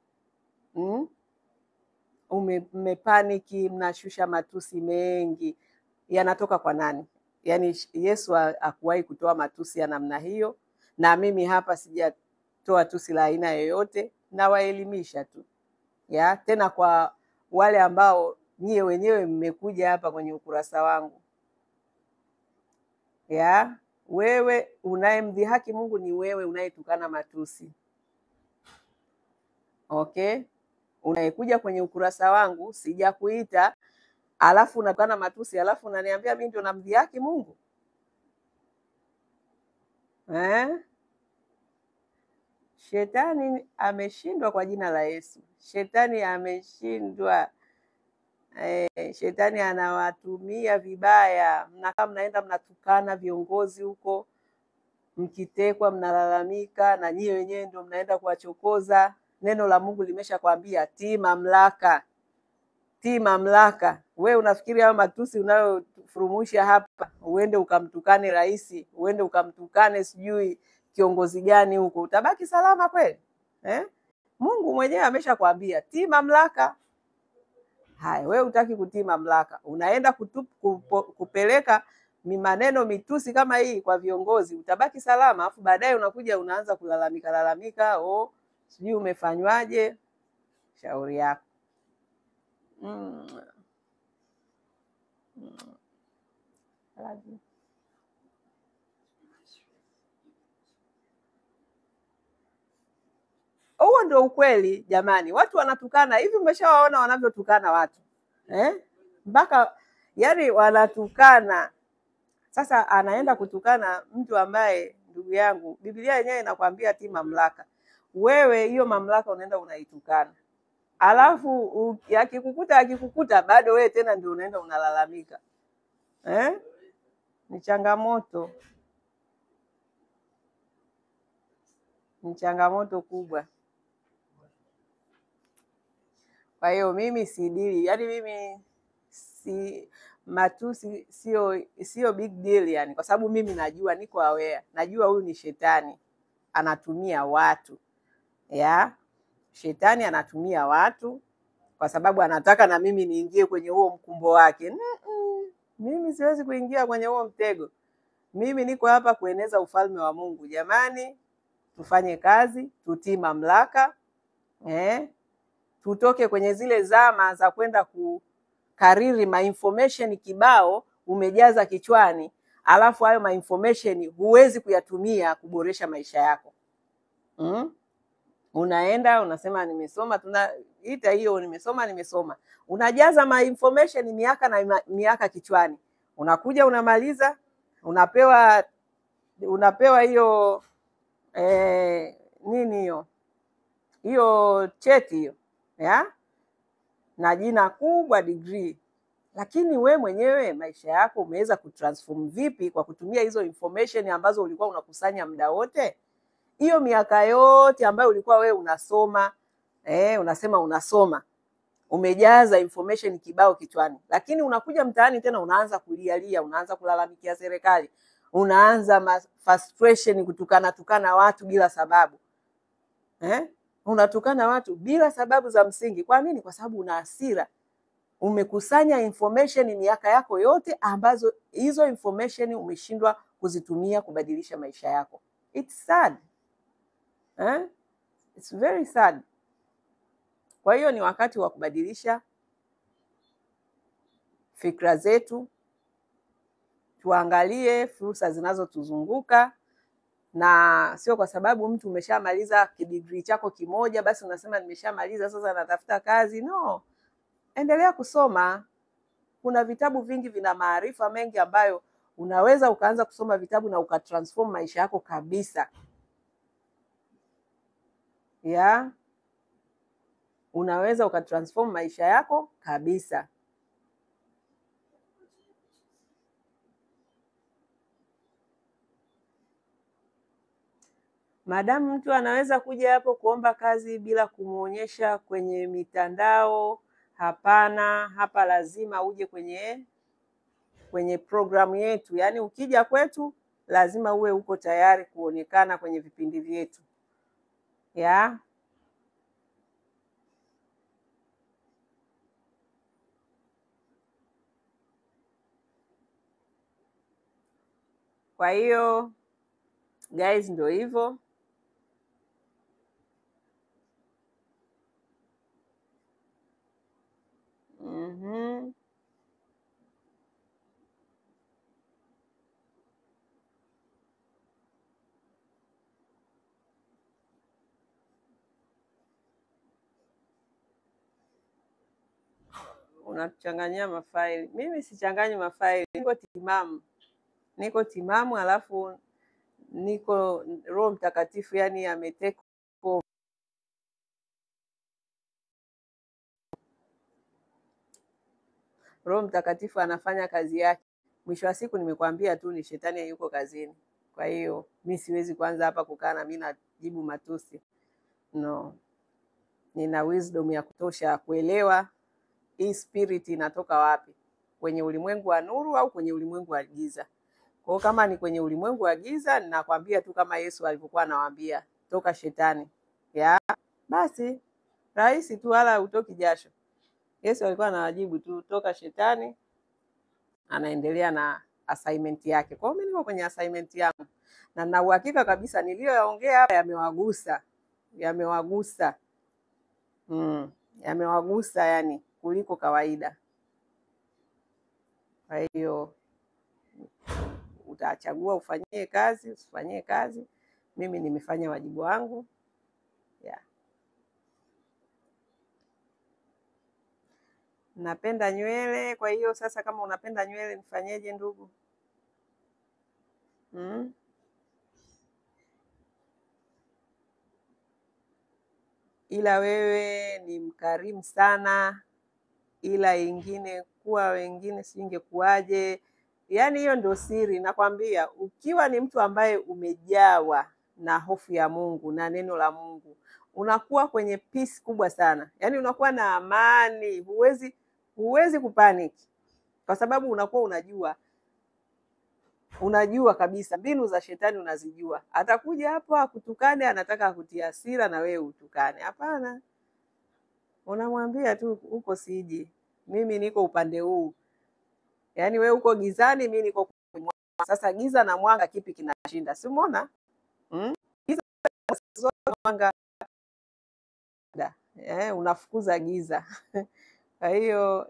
Mmepaniki, mnashusha matusi mengi, yanatoka kwa nani? Yaani Yesu hakuwahi kutoa matusi ya namna hiyo, na mimi hapa sijatoa tusi la aina yoyote, nawaelimisha tu ya tena kwa wale ambao nyie wenyewe mmekuja hapa kwenye ukurasa wangu. Ya wewe unayemdhihaki Mungu ni wewe unayetukana matusi. Okay? Unayekuja kwenye ukurasa wangu, sijakuita alafu unatukana matusi alafu unaniambia mimi ndio namdhihaki Mungu? Shetani ameshindwa kwa jina la Yesu. Shetani ameshindwa. Shetani anawatumia vibaya. Mnakaa mnaenda mnatukana viongozi huko, mkitekwa mnalalamika, na nyie wenyewe ndio mnaenda kuwachokoza. Neno la Mungu limeshakwambia tii mamlaka. Tii mamlaka. We unafikiri hayo matusi unayofurumusha hapa, uende ukamtukane rais, uende ukamtukane sijui kiongozi gani huko, utabaki salama kweli? Mungu mwenyewe ameshakwambia tii mamlaka. Haya, wewe hutaki kutii mamlaka, unaenda kupeleka maneno mitusi kama hii kwa viongozi, utabaki salama? Afu baadaye unakuja unaanza kulalamika, sijui umefanywaje. Shauri yako. Huo ndio ukweli jamani. Watu wanatukana hivi, umeshawaona wanavyotukana watu mpaka yani wanatukana. Sasa anaenda kutukana mtu ambaye, ndugu yangu, Biblia yenyewe inakwambia tii mamlaka. Wewe hiyo mamlaka unaenda unaitukana, alafu akikukuta bado wewe tena ndio unaenda unalalamika. Ni changamoto. Ni changamoto kubwa. Kwa hiyo mimi sidili, yani mimi matusi sio big deal yani, kwa sababu mimi najua, niko aware, najua huyu ni shetani anatumia watu. Shetani anatumia watu kwa sababu anataka na mimi niingie kwenye huo mkumbo wake. Mimi siwezi kuingia kwenye huo mtego. Mimi niko hapa kueneza ufalme wa Mungu. Jamani, tufanye kazi, tutii mamlaka. Tutoke kwenye zile zama za kwenda kukariri information kibao umejaza kichwani, alafu hayo information huwezi kuyatumia kuboresha maisha yako. Unaenda unasema nimesoma, tunaita hiyo nimesoma. Unajaza information miaka na miaka kichwani. Unakuja unamaliza, unapewa hiyo nini hiyo? Hiyo cheti hiyo. Na jina kubwa, degree. Lakini we mwenyewe maisha yako umeweza kutransform vipi kwa kutumia hizo information ambazo ulikuwa unakusanya muda wote? Hiyo miaka yote ambayo ulikuwa wewe unasoma, unasema unasoma, umejaza information kibao kichwani, lakini unakuja mtaani tena unaanza kulialia, unaanza kulalamikia serikali, unaanza frustration, tukana watu bila sababu. Unatukana watu bila sababu za msingi. Kwa nini? Kwa sababu una hasira. Umekusanya information miaka yako yote ambazo hizo information umeshindwa kuzitumia kubadilisha maisha yako. It's sad. It's very sad. Kwa hiyo ni wakati wa kubadilisha fikra zetu. Tuangalie fursa zinazotuzunguka, na sio kwa sababu mtu umeshamaliza kidigrii chako kimoja basi unasema nimeshamaliza sasa natafuta kazi. No. Endelea kusoma. Kuna vitabu vingi vina maarifa mengi ambayo Unaweza ukaanza kusoma vitabu na ukatransform maisha yako kabisa. Ya, unaweza ukatransform maisha yako kabisa. Madamu mtu anaweza kuja hapo kuomba kazi bila kumuonyesha kwenye mitandao, hapana. Hapa lazima uje kwenye programu yetu. Yaani ukija kwetu lazima uwe uko tayari kuonekana kwenye vipindi vyetu. Ya. Kwa hiyo guys, ndio hivyo. Unachanganyia mafaili. Mimi sichanganyi mafaili. Niko timamu, alafu niko Roho Mtakatifu, yani ametake over. Roho Mtakatifu anafanya kazi yake. Mwisho wa siku nimekwambia tu ni shetani yuko kazini. Kwa hiyo mi siwezi kwanza hapa kukaa na mimi najibu matusi. No. Nina wisdom ya kutosha kuelewa hii spirit inatoka wapi, kwenye ulimwengu wa nuru au kwenye ulimwengu wa giza. Kwa hiyo kama ni kwenye ulimwengu wa giza, ninakwambia tu kama Yesu alivyokuwa anawaambia, toka shetani. Ya, basi rahisi tu, wala utoki jasho. Yesu alikuwa anawajibu tu, toka shetani, anaendelea na assignment yake. Kwa hiyo mimi niko kwenye assignment yangu, na nina uhakika kabisa niliyoyaongea hapa yamewagusa yamewagusa yani kuliko kawaida. Kwa hiyo utachagua ufanyie kazi, usifanyie kazi. Mimi nimefanya wajibu wangu. Yeah. Napenda nywele, kwa hiyo sasa kama unapenda nywele nifanyeje ndugu? Ila wewe ni mkarimu sana, ila ingine kuwa wengine singekuaje. Yaani hiyo ndio siri, nakwambia. Ukiwa ni mtu ambaye umejawa na hofu ya Mungu na neno la Mungu, unakuwa kwenye peace kubwa sana. Yaani unakuwa na amani, huwezi kupanic, kwa sababu unakuwa unajua kabisa mbinu za shetani unazijua. Atakuja hapo akutukane, anataka akutie hasira na wewe utukane. Hapana. Unamwambia tu huko siji. Mimi niko upande huu. Yaani wewe uko gizani, mimi niko mwanga. Sasa giza na mwanga kipi kinashinda? Si umeona? Giza na mwanga unafukuza giza. Kwa hiyo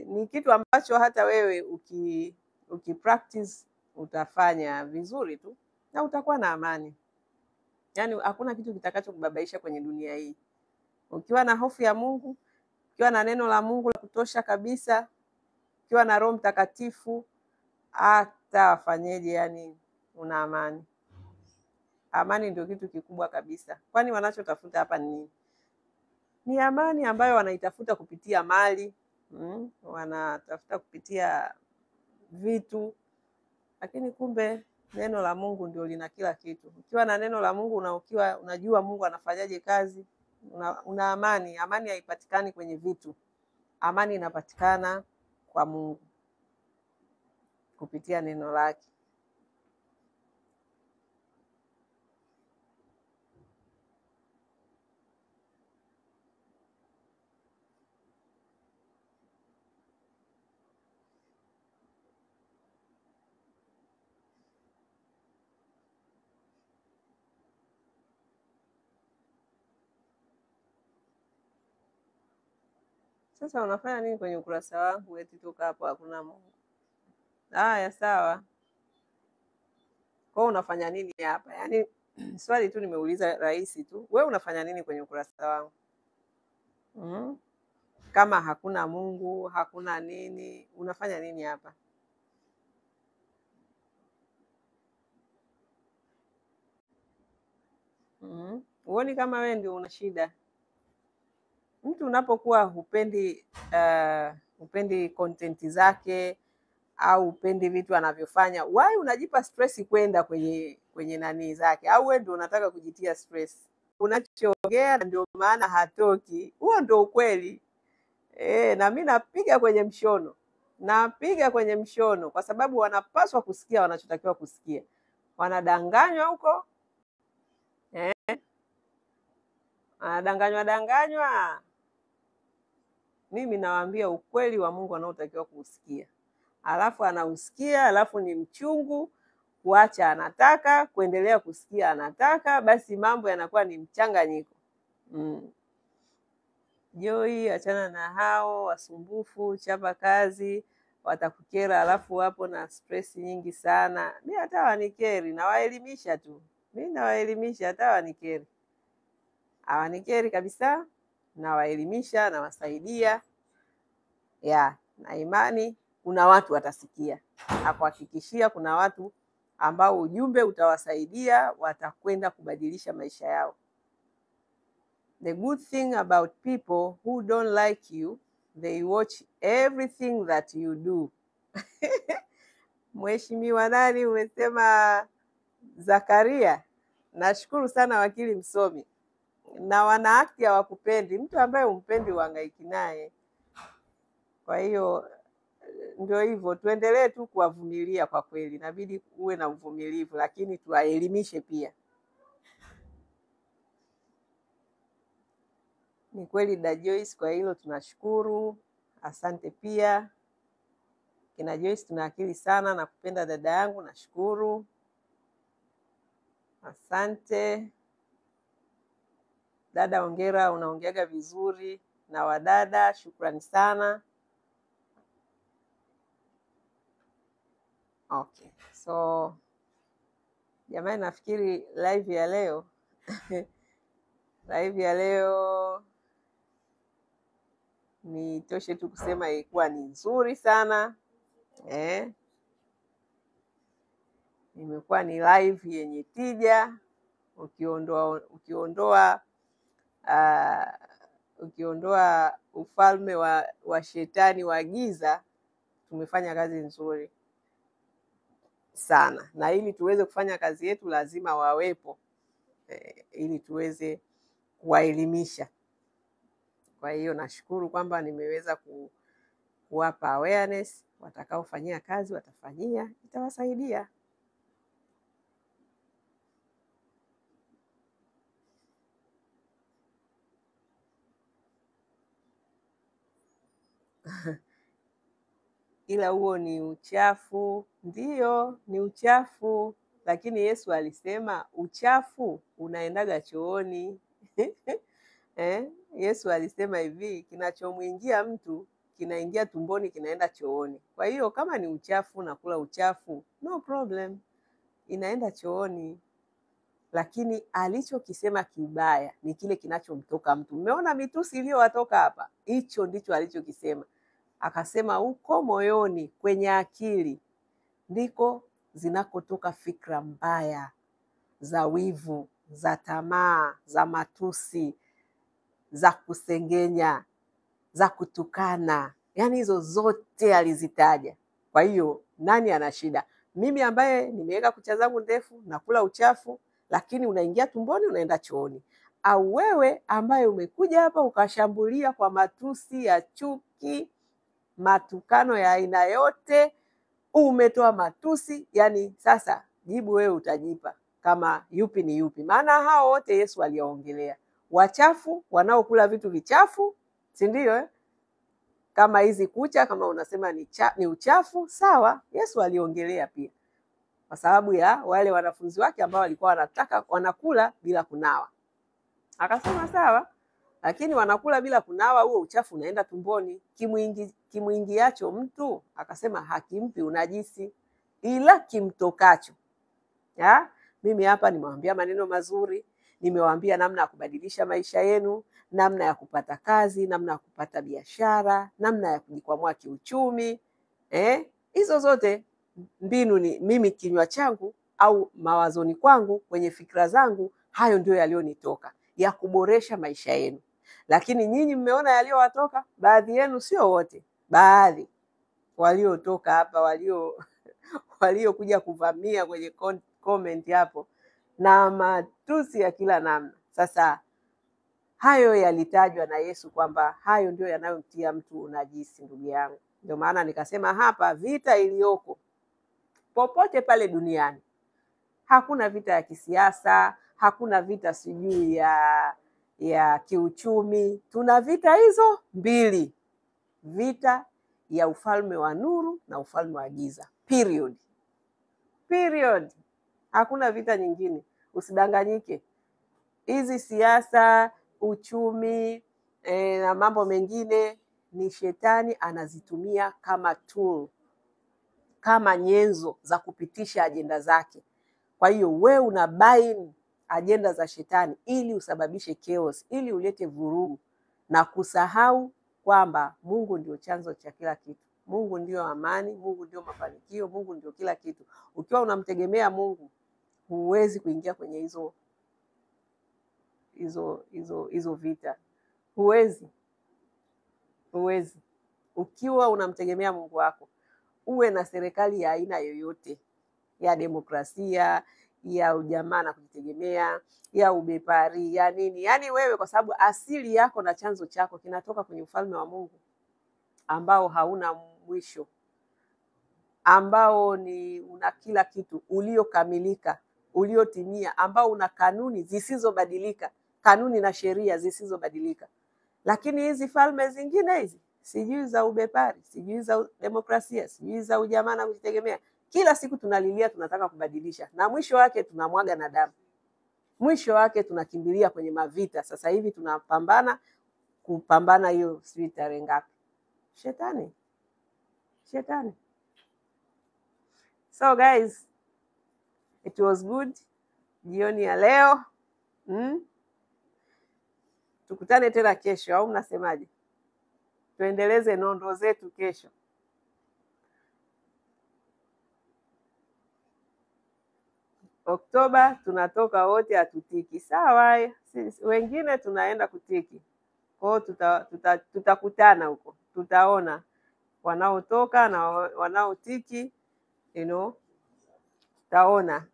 ni kitu ambacho hata wewe ukipractice utafanya vizuri tu na utakuwa na amani. Yaani hakuna kitu kitakacho kubabaisha kwenye dunia hii. Ukiwa na hofu ya Mungu, ukiwa na neno la Mungu la kutosha kabisa, ukiwa na Roho Mtakatifu, hata wafanyeje, yani una amani. Amani ndio kitu kikubwa kabisa. Kwani wanachotafuta hapa ni nini? Ni amani ambayo wanaitafuta kupitia mali, wanatafuta kupitia vitu, lakini kumbe neno la Mungu ndio lina kila kitu. Ukiwa na neno la Mungu na ukiwa unajua Mungu anafanyaje kazi, una amani. Amani haipatikani kwenye vitu. Amani inapatikana kwa Mungu kupitia neno lake. Sasa unafanya nini kwenye ukurasa wangu eti toka hapo hakuna Mungu? Haya, sawa. Kwa hiyo unafanya nini hapa? Yaani swali tu nimeuliza rahisi tu. Wewe unafanya nini kwenye ukurasa wangu? Kama hakuna Mungu, hakuna nini, unafanya nini hapa? Huoni kama wewe ndio una shida? Mtu unapokuwa hupendi content zake au hupendi vitu anavyofanya, why unajipa stress kwenda kwenye nani zake? Au wewe ndio unataka kujitia stress? Unachoongea ndio maana hatoki. Huo ndio ukweli. Na mimi napiga kwenye mshono kwa sababu wanapaswa kusikia wanachotakiwa kusikia. Wanadanganywa huko. Wanadanganywa. Mimi nawaambia ukweli wa Mungu anaotakiwa kuusikia. Alafu anausikia, alafu ni mchungu, kuacha anataka, kuendelea kusikia anataka, basi mambo yanakuwa ni mchanganyiko. Joy, achana na hao wasumbufu, chapa kazi, watakukera, alafu wapo na stress nyingi sana. Mimi hata wanikeri, nawaelimisha tu. Mimi nawaelimisha, hata wanikeri. Hawanikeri kabisa, nawaelimisha, nawasaidia. Na imani kuna watu watasikia. Nakuhakikishia kuna watu ambao ujumbe utawasaidia, watakwenda kubadilisha maisha yao. The good thing about people who don't like you, they watch everything that you do. Mheshimiwa nani umesema? Zakaria. Nashukuru sana wakili msomi. Na wanaakti hawakupendi. Mtu ambaye umpendi uhangaiki naye. Kwa hiyo ndio hivyo, tuendelee tu kuwavumilia kwa kweli. Inabidi uwe na uvumilivu, lakini tuwaelimishe pia. Ni kweli da Joyce, kwa hilo tunashukuru. Asante pia. Kina Joyce tuna akili sana na kupenda dada yangu, nashukuru. Asante. Dada hongera, unaongeaga vizuri. Na wadada, shukrani sana. Okay. So jamani, nafikiri live ya leo nitoshe tu kusema ilikuwa ni nzuri sana. Imekuwa ni live yenye tija. Ukiondoa ufalme wa shetani wa giza, tumefanya kazi nzuri sana. Na ili tuweze kufanya kazi yetu lazima wawepo, ili tuweze kuwaelimisha. Kwa hiyo nashukuru kwamba nimeweza kuwapa awareness. Watakaofanyia kazi watafanyia, itawasaidia. Ila huo ni uchafu. Ndiyo, ni uchafu. Lakini Yesu alisema uchafu unaendaga chooni. Yesu alisema hivi, kinachomwingia mtu kinaingia tumboni, kinaenda chooni. Kwa hiyo kama ni uchafu na kula uchafu, no problem, inaenda chooni. Lakini alichokisema kibaya ni kile kinachomtoka mtu. Umeona mitusi iliyowatoka hapa? Hicho ndicho alichokisema. Akasema huko moyoni, kwenye akili, ndiko zinakotoka fikra mbaya za wivu, za tamaa, za matusi, za kusengenya, za kutukana. Yaani hizo zote alizitaja. Kwa hiyo nani ana shida? Mimi ambaye nimeweka kucha zangu ndefu na kula uchafu, lakini unaingia tumboni, unaenda chooni? Au wewe ambaye umekuja hapa ukashambulia kwa matusi ya chuki, matukano ya aina yote, umetoa matusi, yani sasa jibu wewe utajipa kama yupi ni yupi. Maana hao wote Yesu aliongelea. Wachafu, wanaokula vitu vichafu, si ndio? Kama hizi kucha, kama unasema ni uchafu, sawa, Yesu aliongelea pia. Kwa sababu ya wale wanafunzi wake ambao walikuwa wanakula bila kunawa. Akasema sawa, lakini wanakula bila kunawa, huo uchafu unaenda tumboni. Kimuingiacho mtu, akasema hakimpi unajisi, ila kimtokacho. Mimi hapa nimewaambia maneno mazuri, nimewaambia namna ya kubadilisha maisha yenu, namna ya kupata kazi, namna ya kupata biashara, namna ya kujikwamua kiuchumi. Hizo zote mbinu ni mimi kinywa changu au mawazoni kwangu, kwenye fikra zangu, hayo ndio yaliyonitoka, ya kuboresha maisha yenu. Lakini nyinyi mmeona yaliyowatoka, baadhi yenu, sio wote, baadhi waliotoka hapa, waliokuja kuvamia kwenye comment hapo na matusi ya kila namna. Sasa hayo yalitajwa na Yesu kwamba hayo ndio yanayomtia mtu unajisi, ndugu yangu. Ndio maana nikasema hapa, vita iliyoko popote pale duniani, hakuna vita ya kisiasa, hakuna vita sijui ya kiuchumi. Tuna vita hizo mbili, vita ya ufalme wa nuru na ufalme wa giza, period. Hakuna vita nyingine, usidanganyike. Hizi siasa, uchumi na mambo mengine ni shetani anazitumia kama tool, kama nyenzo za kupitisha ajenda zake. Kwa hiyo we unabaini ajenda za shetani ili usababishe chaos, ili ulete vurugu na kusahau kwamba Mungu ndio chanzo cha kila kitu. Mungu ndio amani, Mungu ndio mafanikio, Mungu ndio kila kitu. Ukiwa unamtegemea Mungu, huwezi kuingia kwenye hizo vita. Huwezi. Ukiwa unamtegemea Mungu wako, uwe na serikali ya aina yoyote, ya demokrasia, ya ujamaa na kujitegemea, ya ubepari, ya nini, yaani wewe, kwa sababu asili yako na chanzo chako kinatoka kwenye ufalme wa Mungu ambao hauna mwisho, ambao una kila kitu, uliokamilika, uliotimia, ambao una kanuni zisizobadilika, kanuni na sheria zisizobadilika. Lakini hizi falme zingine hizi, sijui za ubepari, sijui za demokrasia, sijui za ujamaa na kujitegemea, kila siku tunalilia, tunataka kubadilisha, na mwisho wake tunamwaga na damu. Mwisho wake tunakimbilia kwenye mavita. Sasa hivi kupambana hiyo sijui tarehe ngapi. Shetani. So guys, it was good jioni ya leo. Tukutane tena kesho, au mnasemaje? Tuendeleze nondo zetu kesho. Oktoba tunatoka wote, hatutiki. Sawa, wengine tunaenda kutiki. Kwa hiyo tutakutana huko. Tutaona wanaotoka na wanaotiki, tutaona.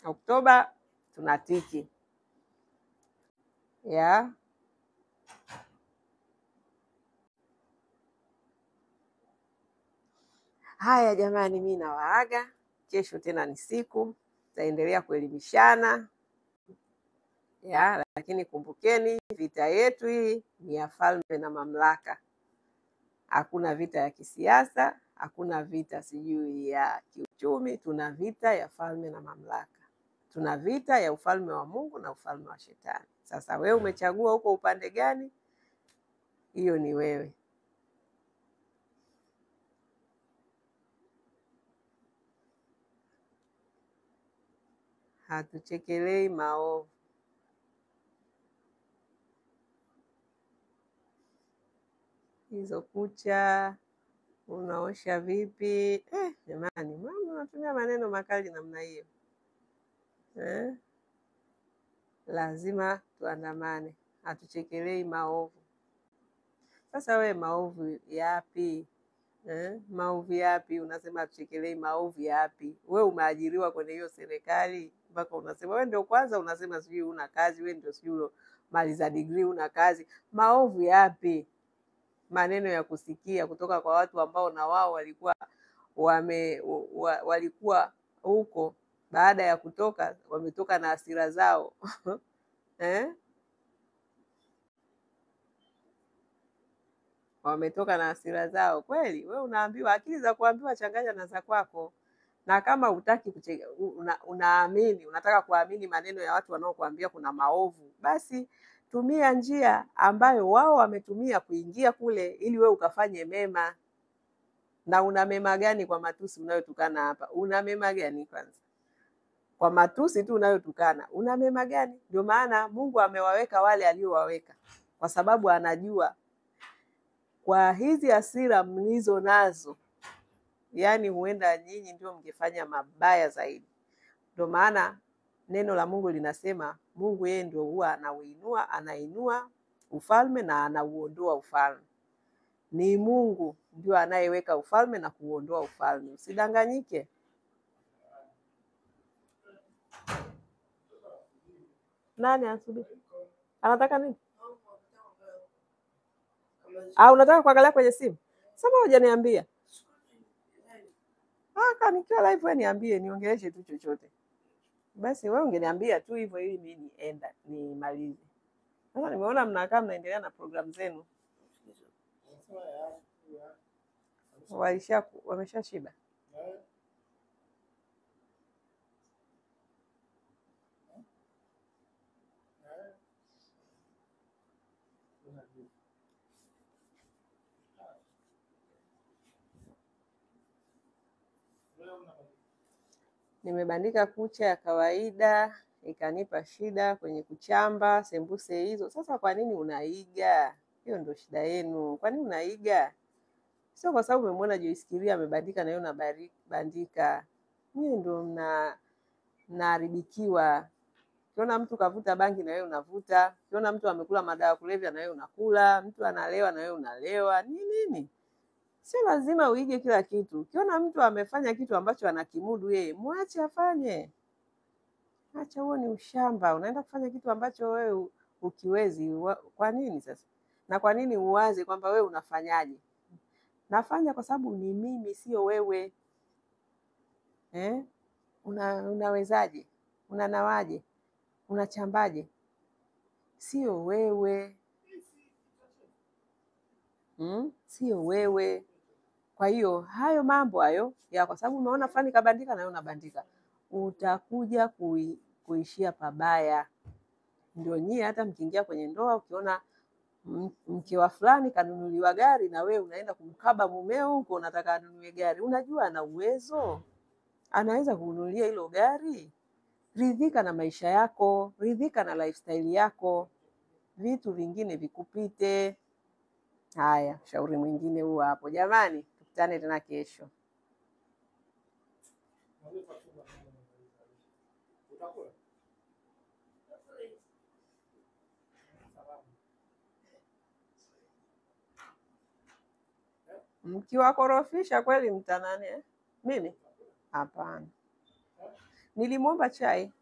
Oktoba tunatiki. Haya jamani, mimi nawaaga. Kesho tena ni siku, tutaendelea kuelimishana. Lakini kumbukeni, vita yetu hii ni ya falme na mamlaka. Hakuna vita ya kisiasa, hakuna vita sijui ya kiuchumi. Tuna vita ya falme na mamlaka. Tuna vita ya ufalme wa Mungu na ufalme wa shetani. Sasa wewe umechagua huko upande gani? Hiyo ni wewe. Hatuchekelei maovu. Hizo kucha unaosha vipi? Jamani, mama unatumia maneno makali namna hiyo. Lazima tuandamane. Hatuchekelei maovu. Sasa we maovu yapi? Maovu yapi? Unasema hatuchekelei maovu yapi? We umeajiriwa kwenye hiyo serikali mpaka unasema we ndio kwanza unasema sijui una kazi, we ndio sijui maliza degree una kazi. Maovu yapi? Maneno ya kusikia kutoka kwa watu ambao na wao walikuwa huko, baada ya kutoka wametoka na hasira zao. Wametoka na hasira zao kweli. We unaambiwa, akili za kuambiwa changanya na za kwako. Na kama hutaki unaamini, unataka kuamini maneno ya watu wanaokuambia kuna maovu, basi tumia njia ambayo wao wametumia kuingia kule ili we ukafanye mema. Na una mema gani kwa matusi unayotukana hapa? Una mema gani kwanza? Kwa matusi tu unayotukana, una mema gani? Ndio maana Mungu amewaweka wale aliowaweka, kwa sababu anajua kwa hizi hasira mlizo nazo, huenda nyinyi ndio mngefanya mabaya zaidi. Ndio maana neno la Mungu linasema Mungu yeye ndio huwa anainua ufalme na anauondoa ufalme. Ni Mungu ndio anayeweka ufalme na kuondoa ufalme. Usidanganyike. Nani anasubiri? Anataka nini? Unataka kuangalia kwenye simu? Sasa hujaniambia. Nikiwa live wewe niambie, niongeleshe tu chochote. Basi wewe ungeniambia tu hivyo ili mimi nimalize. Sasa nimeona mnakaa mnaendelea na program zenu. Wameshashiba. Nimebandika kucha ya kawaida, ikanipa shida kwenye kuchamba sembuse hizo. Sasa kwa nini unaiga? Hiyo ndio shida yenu. Kwa nini unaiga? Sio kwa sababu umemwona Joyce Kiria amebandika na wewe unabandika. Nyinyi ndio mnaharibikiwa. Ukiona mtu kavuta bangi na wewe unavuta, ukiona mtu amekula madawa kulevya na wewe unakula, mtu analewa na wewe unalewa. Nini? Sio lazima uige kila kitu. Ukiona mtu amefanya kitu ambacho anakimudu yeye, mwache afanye. Acha, huo ni ushamba. Unaenda kufanya kitu ambacho wewe ukiwezi. Kwa nini sasa? Na kwa nini uwaze kwamba wewe unafanyaje? Nafanya kwa sababu ni mimi, sio wewe. Unawezaje? Unanawaje? Unachambaje? Sio wewe. Sio wewe. Kwa hiyo hayo mambo hayo ya kwa sababu umeona fulani kabandika na wewe unabandika, utakuja kuishia pabaya. Ndio nyie hata mkiingia kwenye ndoa, ukiona mke wa fulani kanunuliwa gari na wewe unaenda kumkaba mumeo huko, unataka anunue gari. Unajua ana uwezo, anaweza kununulia hilo gari. Ridhika na maisha yako, ridhika na lifestyle yako, vitu vingine vikupite. Haya, shauri mwingine huo hapo. Jamani, tukutane tena kesho. Mkiwakorofisha kweli mtanane. Mimi? Hapana. Nilimwomba chai.